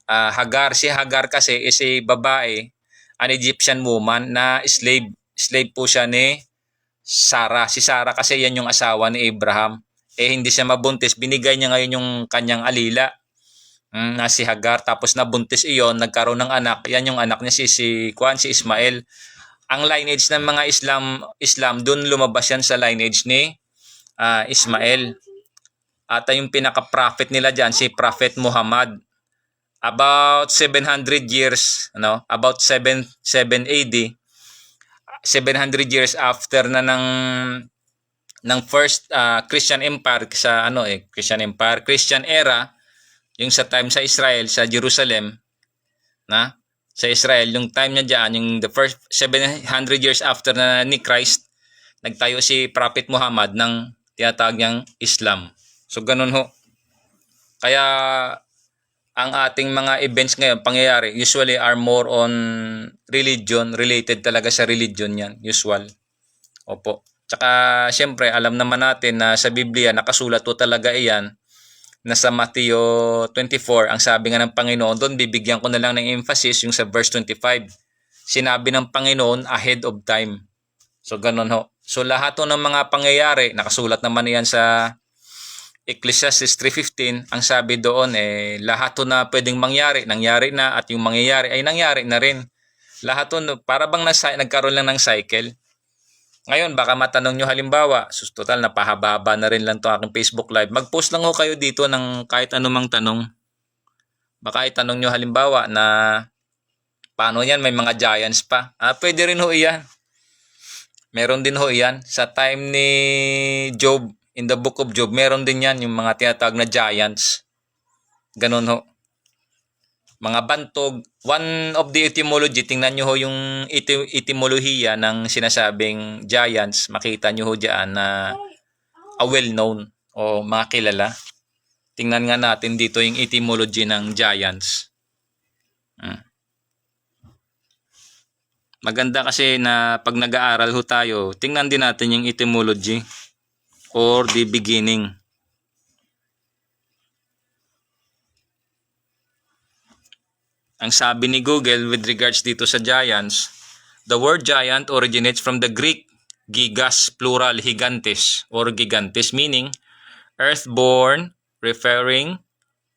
Hagar. Si Hagar kasi is a babae, an Egyptian woman na slave. Slave po siya ni Sarah. Si Sarah kasi yan yung asawa ni Abraham. Hindi siya mabuntis. Binigay niya ngayon yung kanyang alila na si Hagar, tapos nabuntis iyon, nagkaroon ng anak. Yan yung anak niya si Ismael. Ang lineage ng mga Islam doon lumabas yan sa lineage ni Ismael. At yung pinaka-prophet nila diyan si Prophet Muhammad. About 700 years, about 7 AD, 700 years after na ng first Christian Empire sa Christian era, yung sa time sa Israel, sa Jerusalem, sa Israel, yung time niya diyan, yung the first 700 years after na ni Christ, nagtayo si Prophet Muhammad ng tinatawag niyang Islam. So ganun ho. Kaya ang ating mga events ngayon, pangyayari, usually are more on religion, related talaga sa religion yan, usual. Opo. Tsaka syempre, alam naman natin na sa Biblia, nakasulat to talaga iyan, na sa Mateo 24, ang sabi nga ng Panginoon, doon bibigyan ko na lang ng emphasis yung sa verse 25. Sinabi ng Panginoon ahead of time. So ganun ho. So lahat ng mga pangyayari, nakasulat naman yan sa Ecclesiastes 3:15, ang sabi doon lahat na pwedeng mangyari, nangyari na, at yung mangyayari ay nangyari na rin. Lahat para bang nagkaroon lang ng cycle. Ngayon, baka matanong nyo halimbawa, total, napahaba-haba na rin lang itong aking Facebook Live. Mag-post lang ho kayo dito ng kahit anumang tanong. Baka itanong nyo halimbawa na paano yan, may mga giants pa. Pwede rin ho iyan. Meron din ho iyan. Sa time ni Job, in the book of Job, meron din yan, yung mga tinatawag na giants. Ganun ho. Mga bantog. One of the etymology, tingnan nyo ho yung etymolohiya ng sinasabing giants. Makita nyo ho dyan na well-known o mga kilala. Tingnan nga natin dito yung etymology ng giants. Maganda kasi na pag nag-aaral ho tayo, tingnan din natin yung etymology or the beginning. Ang sabi ni Google with regards dito sa giants, the word giant originates from the Greek gigas, plural gigantes or gigantes, meaning earthborn, referring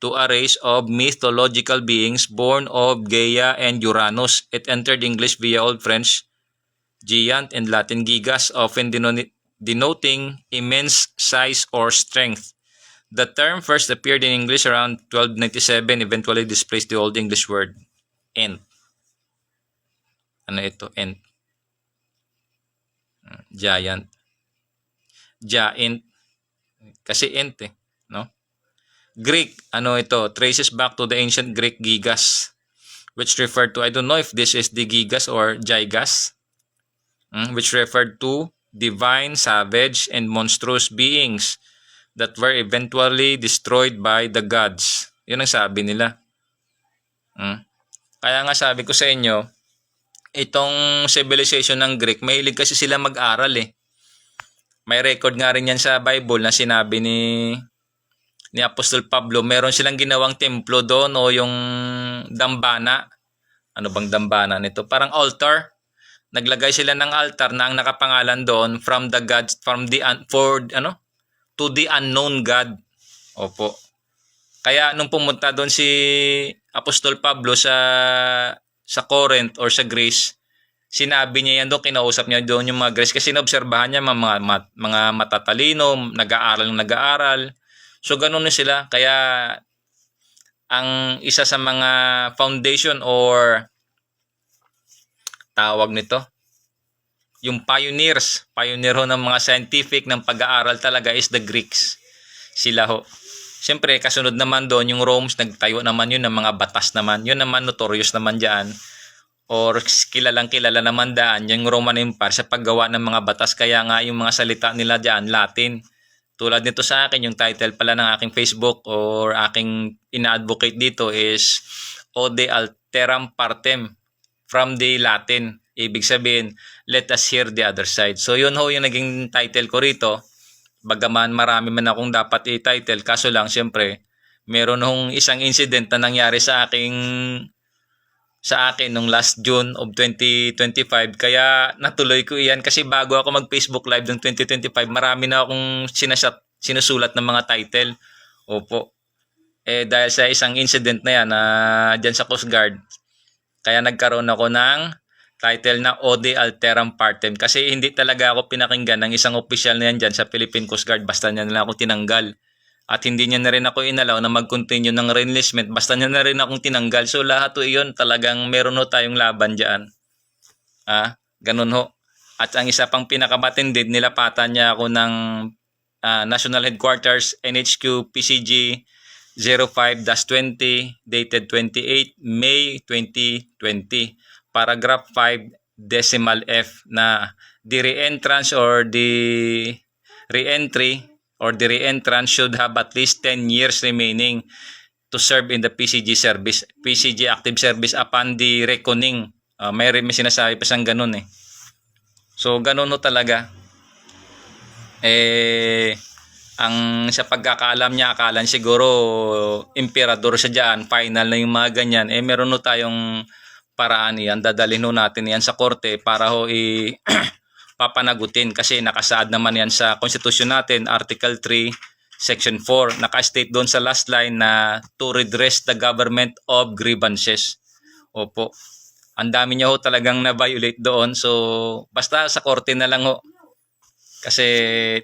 to a race of mythological beings born of Gaia and Uranus. It entered English via Old French giant and Latin gigas, often denoting immense size or strength. The term first appeared in English around 1297, eventually displaced the Old English word ent. Ano ito? Ent. Giant. Giant. Kasi ent no? Greek, ano ito? Traces back to the ancient Greek gigas, which referred to, I don't know if this is the gigas or gigas, which referred to divine, savage, and monstrous beings that were eventually destroyed by the gods. Yun ang sabi nila. Kaya nga sabi ko sa inyo, itong civilization ng Greek, mahilig kasi sila mag-aral May record nga rin yan sa Bible na sinabi ni Apostol Pablo, meron silang ginawang templo doon o yung dambana. Ano bang dambana nito? Parang altar. Naglagay sila ng altar na ang nakapangalan doon from the gods, to the unknown God. Opo. Kaya nung pumunta doon si Apostol Pablo sa Corinth or sa Greece, sinabi niya yan doon, kinausap niya doon yung mga Greece kasi naobserbahan niya mga matatalino, nag-aaral. So ganun na sila. Kaya ang isa sa mga foundation or tawag nito, yung pioneer ho ng mga scientific ng pag-aaral talaga is the Greeks. Sila ho. Siyempre, kasunod naman doon yung Romans, nagtayo naman yun ng mga batas naman. Yun naman, notorious naman dyan. Or kilalang kilala naman daan yung Roman Empire sa paggawa ng mga batas. Kaya nga yung mga salita nila dyan, Latin. Tulad nito sa akin, yung title pala ng aking Facebook or aking ina-advocate dito is Ode Alteram Partem from the Latin. Ibig sabihin, let us hear the other side. So yun ho yung naging title ko rito. Bagaman marami man akong dapat i-title, kaso lang siyempre, meron hong isang incident na nangyari sa akin nung last June of 2025, kaya natuloy ko iyan kasi bago ako mag Facebook Live ng 2025, marami na akong sinusulat ng mga title. Opo. Dahil sa isang incident na yan dyan sa Coast Guard, kaya nagkaroon ako ng title na Ode Alteram Partem kasi hindi talaga ako pinakinggan ng isang official na yan dyan sa Philippine Coast Guard, basta niya na ako tinanggal. At hindi niya na rin ako inalaw na mag-continue ng re-enlistment, basta niya na rin akong tinanggal. So lahat ho iyon, talagang meron ho tayong laban dyan. Ganun ho. At ang isa pang pinakamatindi, nilapatan niya ako ng National Headquarters NHQ PCG 05-20 dated 28 May 2020. Paragraph 5 decimal F na the re-entrance or the re-entry or the re-entrance should have at least 10 years remaining to serve in the PCG service, PCG active service upon the reckoning. May sinasabi pa siyang ganun eh. So ganun ho talaga. Ang sa pagkakaalam niya, akalan siguro emperador siya dyan, final na yung mga ganyan. Meron ho tayong paraan yan, dadalhin ho natin yan sa korte para ho papanagutin kasi nakasaad naman yan sa konstitusyon natin, Article 3, Section 4. Naka-state doon sa last line na to redress the government of grievances. Opo. Ang dami niya ho talagang na-violate doon. So, basta sa korte na lang ho. Kasi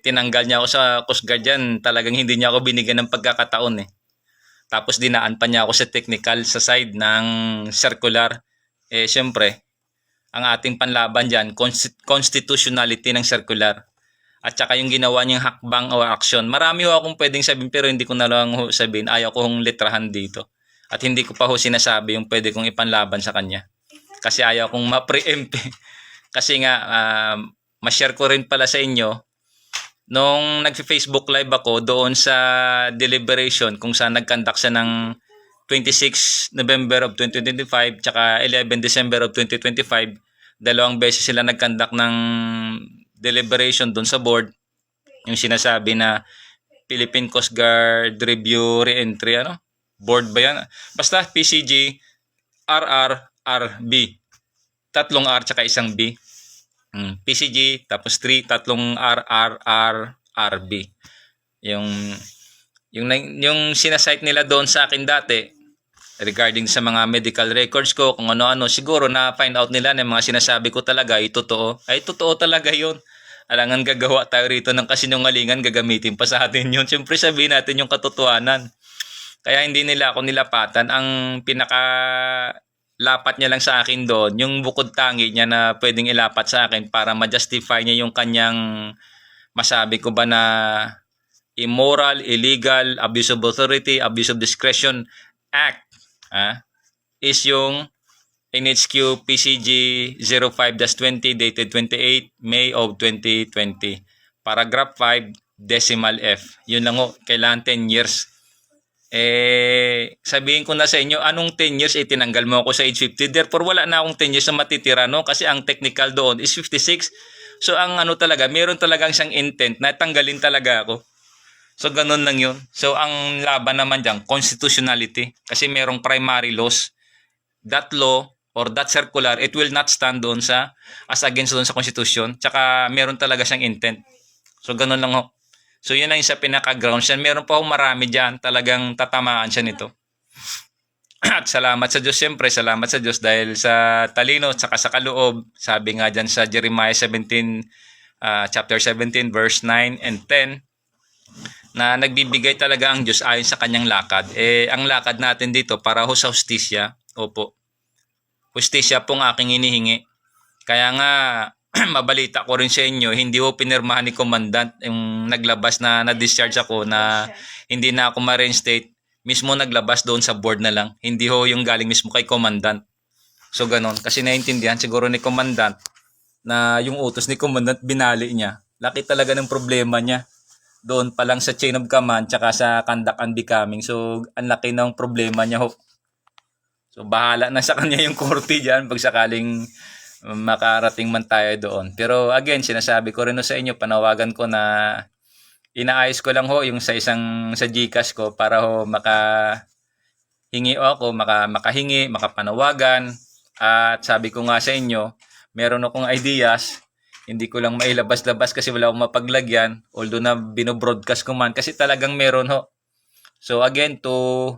tinanggal niya ako sa Coast Guard yan. Talagang hindi niya ako binigyan ng pagkakataon eh. Tapos dinaan pa niya ako sa technical sa side ng circular. Siyempre, ang ating panlaban dyan, constitutionality ng circular. At saka yung ginawa niyang hakbang o action. Marami ho akong pwedeng sabihin pero hindi ko na lang ho sabihin. Ayaw ko hong litrahan dito. At hindi ko pa ho sinasabi yung pwede kong ipanlaban sa kanya. Kasi ayaw kong ma-preempt. Kasi nga, ma-share ko rin pala sa inyo, nung nag-Facebook live ako doon sa deliberation kung saan nag-conduct siya ng 26 November of 2025 tsaka 11 December of 2025, dalawang beses sila nag-conduct ng deliberation doon sa board, yung sinasabi na Philippine Coast Guard Review Re-entry, board ba yan? Basta PCG RRRB, tatlong R tsaka isang B. PCG tapos 3 tatlong RRRRB. Yung sinasite nila doon sa akin dati regarding sa mga medical records ko, kung ano-ano, siguro na find out nila na mga sinasabi ko talaga ay totoo. Ay totoo talaga yun. Alangan gagawa tayo rito ng kasinungalingan, gagamitin pa sa atin yun. Siyempre sabihin natin yung katotohanan. Kaya hindi nila ako nilapatan. Ang pinakalapat niya lang sa akin doon, yung bukod tangi niya na pwedeng ilapat sa akin para ma-justify niya yung kanyang masabi ko ba na immoral, illegal, abuse of authority, abuse of discretion act is yung NHQ PCG 05-20 dated 28 May of 2020. Paragraph 5 decimal F. Yun lang ho, kailangan 10 years. Sabihin ko na sa inyo, anong 10 years tinanggal mo ako sa age 50. Therefore wala na akong 10 years na matitira, no? Kasi ang technical doon is 56. So ang talaga, meron talagang siyang intent na tanggalin talaga ako. So, ganun lang yun. So, ang laban naman dyan, constitutionality. Kasi merong primary laws. That law or that circular, it will not stand doon as against doon sa constitution. Tsaka, meron talaga siyang intent. So, ganun lang ho. So, yun lang yung sa pinaka-ground siya. Meron pa ho marami dyan. Talagang tatamaan siya nito. At salamat sa Diyos, siyempre. Salamat sa Diyos dahil sa talino at saka sa kaloob. Sabi nga dyan sa Jeremiah 17, chapter 17, verse 9 and 10, na nagbibigay talaga ang Diyos ayon sa kanyang lakad. Ang lakad natin dito para ho sa hustisya. Opo. Hustisya pong aking hinihingi. Kaya nga, mabalita ko rin sa inyo, hindi ho pinirmahan ni Commandant yung naglabas na na-discharge ako na hindi na ako ma-reinstate. Mismo naglabas doon sa board na lang. Hindi ho yung galing mismo kay Commandant. So ganon. Kasi naintindihan siguro ni Commandant na yung utos ni Commandant binali niya. Laki talaga ng problema niya. Doon pa lang sa chain of command tsaka sa conduct and becoming. So ang laki ng problema niya ho. So bahala na sa kanya yung korte dyan pag sakaling makarating man tayo doon. Pero again, sinasabi ko rin sa inyo, panawagan ko na inaayos ko lang ho yung sa GCash ko para ho makahingi ako, makahingi, makapanawagan. At sabi ko nga sa inyo, meron akong ideas, hindi ko lang mailabas-labas kasi wala akong mapaglagyan, although na binobroadcast ko man kasi talagang meron ho. So again, to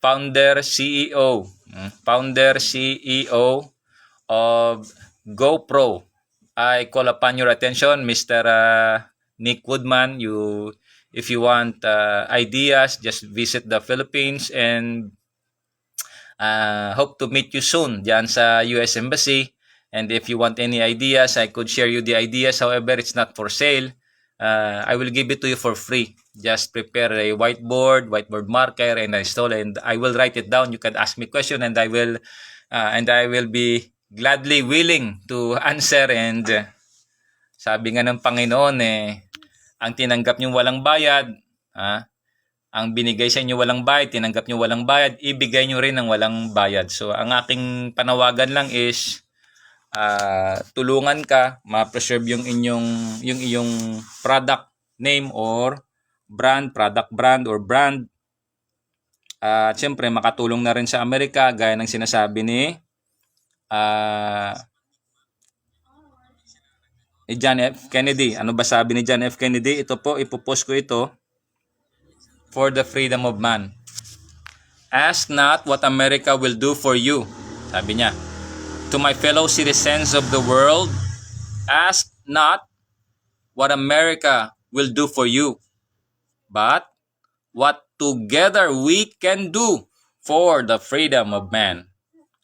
founder CEO of GoPro, I call upon your attention, Mr. Nick Woodman. If you want ideas, just visit the Philippines and hope to meet you soon diyan sa US Embassy. And if you want any ideas, I could share you the ideas. However, it's not for sale. I will give it to you for free. Just prepare a whiteboard marker, and install, and I will write it down. You can ask me question, and I will be gladly willing to answer. And sabi nga ng Panginoon, ang tinanggap niyo walang bayad, ang binigay sa inyo walang bayad, tinanggap niyo walang bayad, ibigay niyo rin ng walang bayad. So ang aking panawagan lang is tulungan ka ma-preserve yung iyong product name or product brand or brand. At siyempre makatulong na rin sa Amerika gaya ng sinasabi ni John F. Kennedy. Ano ba sabi ni John F. Kennedy? Ito po, ipopost ko ito. For the freedom of man. Ask not what America will do for you. Sabi niya. To my fellow citizens of the world, ask not what America will do for you, but what together we can do for the freedom of man.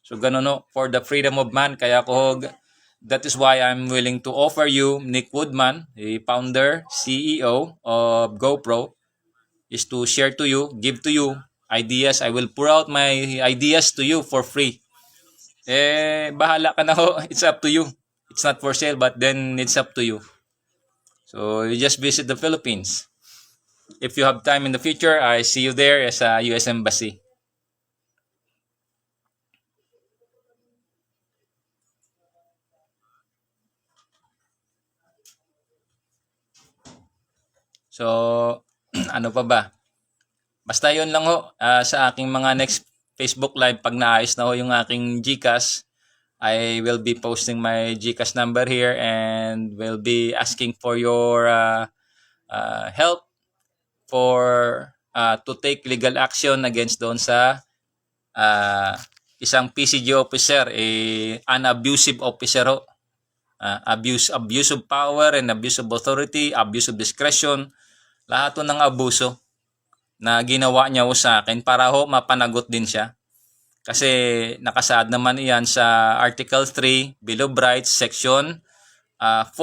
So ganun no, for the freedom of man. Kaya that is why I'm willing to offer you, Nick Woodman, the founder, CEO of GoPro, is to share to you, give to you ideas. I will pour out my ideas to you for free. Bahala ka na ho. It's up to you. It's not for sale, but then it's up to you. So you just visit the Philippines. If you have time in the future, I see you there as a US Embassy. So, ano pa ba? Basta yun lang ho. Sa aking mga next Facebook Live, pag naayos na ho yung aking GCash, I will be posting my GCash number here and will be asking for your help to take legal action against doon sa isang PCG officer, an abusive officer ho. Abuse of power and abuse of authority, abuse of discretion, lahat ng abuso na ginawa niya ho sa akin para ho mapanagot din siya. Kasi nakasaad naman iyan sa Article 3, Bill of Rights, Section 4,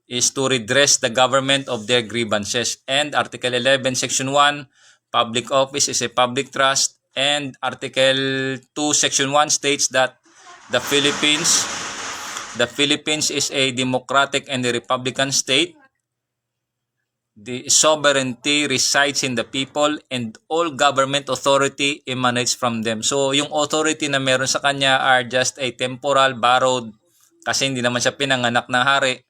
is to redress the government of their grievances. And Article 11, Section 1, public office is a public trust. And Article 2, Section 1 states that the Philippines is a democratic and a republican state. The sovereignty resides in the people and all government authority emanates from them. So, yung authority na meron sa kanya are just a temporal, borrowed, kasi hindi naman siya pinanganak na hari.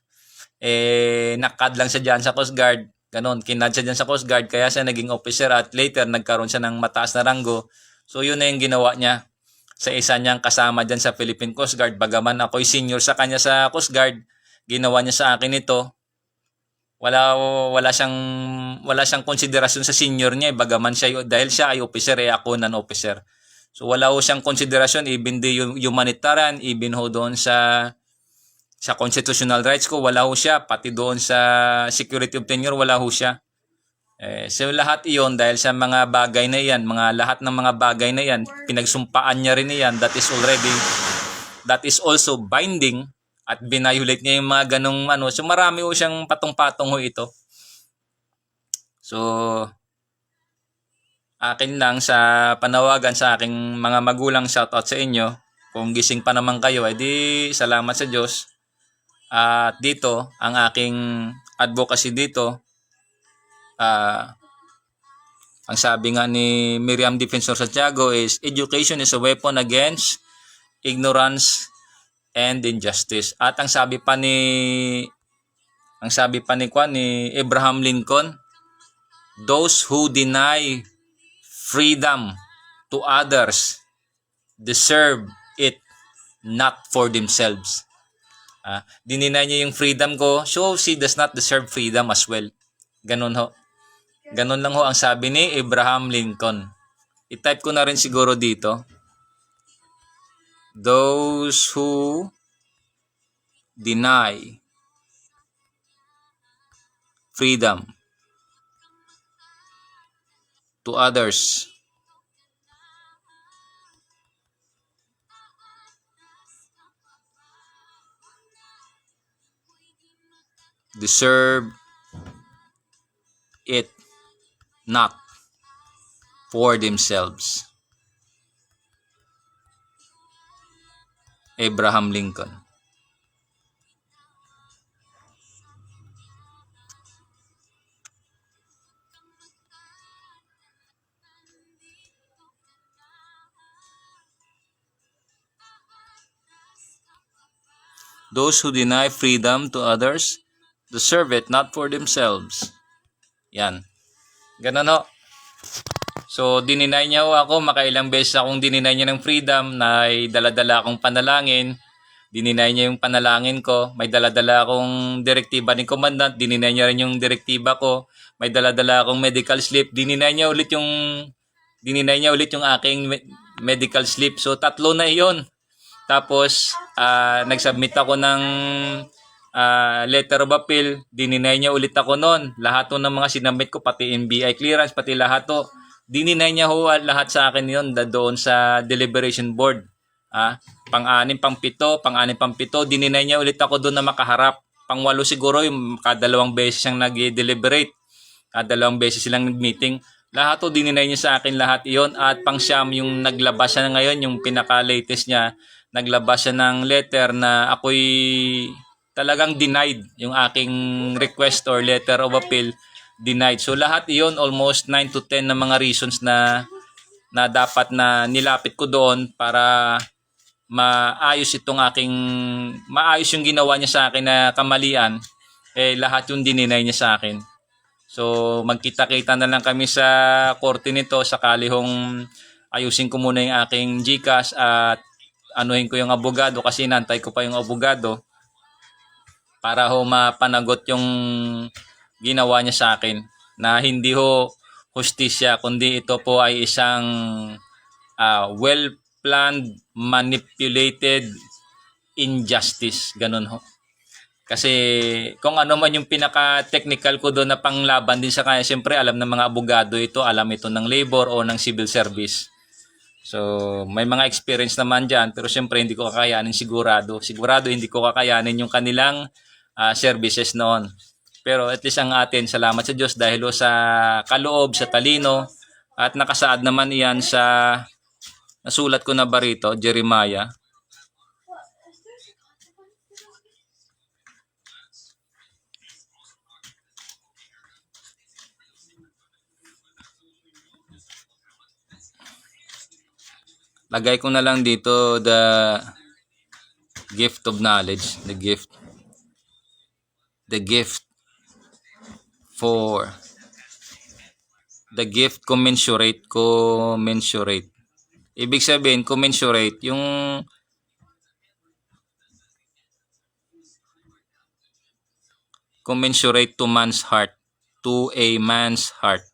Nakad lang siya dyan sa Coast Guard. Ganon, kinad siya dyan sa Coast Guard, kaya siya naging officer at later nagkaroon siya ng mataas na ranggo. So, yun na yung ginawa niya sa isa niyang kasama dyan sa Philippine Coast Guard. Bagaman ako'y senior sa kanya sa Coast Guard, ginawa niya sa akin ito. Wala siyang konsiderasyon sa senior niya, bagaman dahil siya ay officer, ako non-officer. So wala ho siyang konsiderasyon, even the humanitarian, even ho doon sa constitutional rights ko, wala ho siya, pati doon sa security of tenure, wala ho siya. So lahat iyon dahil sa mga bagay na yan, lahat ng mga bagay na yan, pinagsumpaan niya rin yan, that is also binding at binayulate niya yung mga ganong ano. So marami ho siyang patong-patong ho ito. So akin lang sa panawagan sa aking mga magulang, shoutout sa inyo. Kung gising pa naman kayo, edi salamat sa Diyos. At dito, ang aking advocacy dito, ang sabi nga ni Miriam Defensor Santiago is, education is a weapon against ignorance and injustice. At ang sabi pa ni Abraham Lincoln, those who deny freedom to others deserve it not for themselves. Dininay niya yung freedom ko, so she does not deserve freedom as well. Ganun ho. Ganun lang ho ang sabi ni Abraham Lincoln. I-type ko na rin siguro dito. Those who deny freedom to others deserve it not for themselves. Abraham Lincoln. Those who deny freedom to others deserve it not for themselves. Yan. Ganun ho. So, dininay niya ho ako. Makailang beses akong dininay niya ng freedom na dala-dala akong panalangin. Dininay niya yung panalangin ko. May dala-dala akong direktiba ni Commandant. Dininay niya rin yung direktiba ko. May dala-dala akong medical slip. Dininay niya ulit yung aking medical slip. So, 3 na iyon. Tapos, nag-submit ako ng letter of appeal. Dininay niya ulit ako noon. Lahat ng mga sinabit ko, pati NBI clearance, pati lahat to. Dininay niya ho lahat sa akin yun doon sa deliberation board. Pang-6, pang-7, dininay niya ulit ako doon na makaharap. Pang-8 siguro, yung kadalawang beses siyang nag-deliberate. Kadalawang beses silang nag-meeting. Lahat to dininay niya sa akin, lahat iyon. At pang-siyam, yung naglabas siya na ngayon, yung pinaka-latest niya, naglabas siya ng letter na ako'y talagang denied yung aking request or letter of appeal, denied. So lahat iyon, almost 9 to 10 na mga reasons na dapat na nilapit ko doon para maayos yung ginawa niya sa akin na kamalian, lahat yung dininay niya sa akin. So magkita-kita na lang kami sa korte nito, sakali hong ayusin ko muna yung aking GCash at anuhin ko yung abogado kasi nantay ko pa yung abogado para ho mapanagot yung ginawa niya sa akin na hindi ho hustisya kundi ito po ay isang well-planned, manipulated injustice. Ganun ho. Kasi kung ano man yung pinaka-technical ko doon na panglaban din sa kanya, siyempre alam ng mga abogado ito, alam ito ng labor o ng civil service. So, may mga experience naman dyan, pero siyempre hindi ko kakayanin sigurado. Sigurado hindi ko kakayanin yung kanilang services noon. Pero at least ang atin, salamat sa Diyos dahil sa kaloob, sa talino, at nakasaad naman iyan sa nasulat ko na ba rito, Jeremiah. Lagay ko na lang dito the gift of knowledge, the gift commensurate. Ibig sabihin, commensurate, yung commensurate to man's heart, to a man's heart.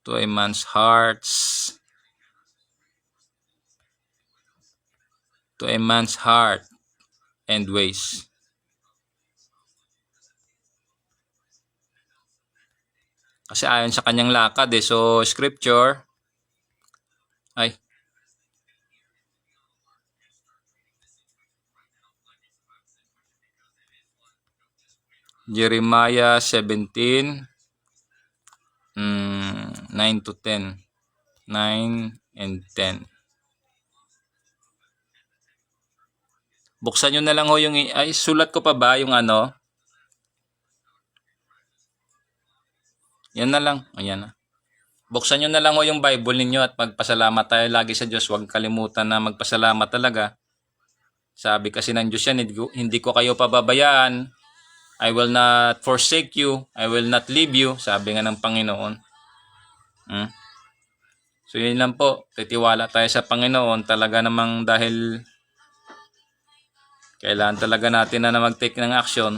To a man's hearts, to a man's heart and ways. Kasi ayon sa kanyang lakad eh. So, scripture. Ay. Jeremiah 17, 9 to 10. 9 and 10. Buksan nyo na lang ho yung, ay, sulat ko pa ba yung ano? Yan na lang. Ayan na. Buksan nyo na lang ho yung Bible ninyo at magpasalamat tayo lagi sa Diyos. Huwag kalimutan na magpasalamat talaga. Sabi kasi ng Diyos yan, hindi ko kayo pababayaan. I will not forsake you. I will not leave you. Sabi nga ng Panginoon. So yun lang po. Titiwala tayo sa Panginoon. Talaga namang dahil kailangan talaga natin na mag-take ng action.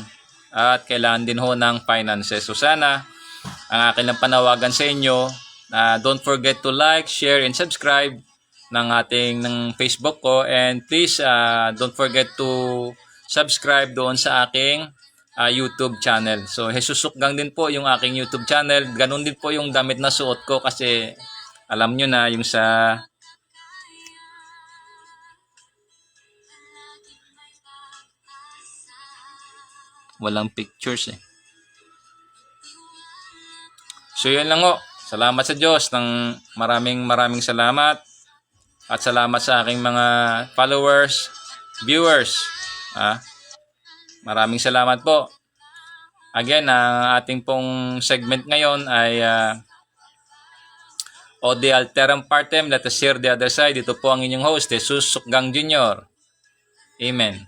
At kailangan din ho ng finances. So sana ang akin lang panawagan sa inyo, don't forget to like, share, and subscribe ng Facebook ko. And please don't forget to subscribe doon sa aking YouTube channel. So Jesus Sukgang din po yung aking YouTube channel. Ganun din po yung damit na suot ko kasi alam nyo na yung sa walang pictures eh. So yun lang ho. Salamat sa Diyos ng maraming salamat. At salamat sa aking mga followers, viewers. Maraming salamat po. Again, ang ating pong segment ngayon ay Ode Alteram Partem, let us share the other side. Ito po ang inyong host, Jesus Sukgang Jr. Amen.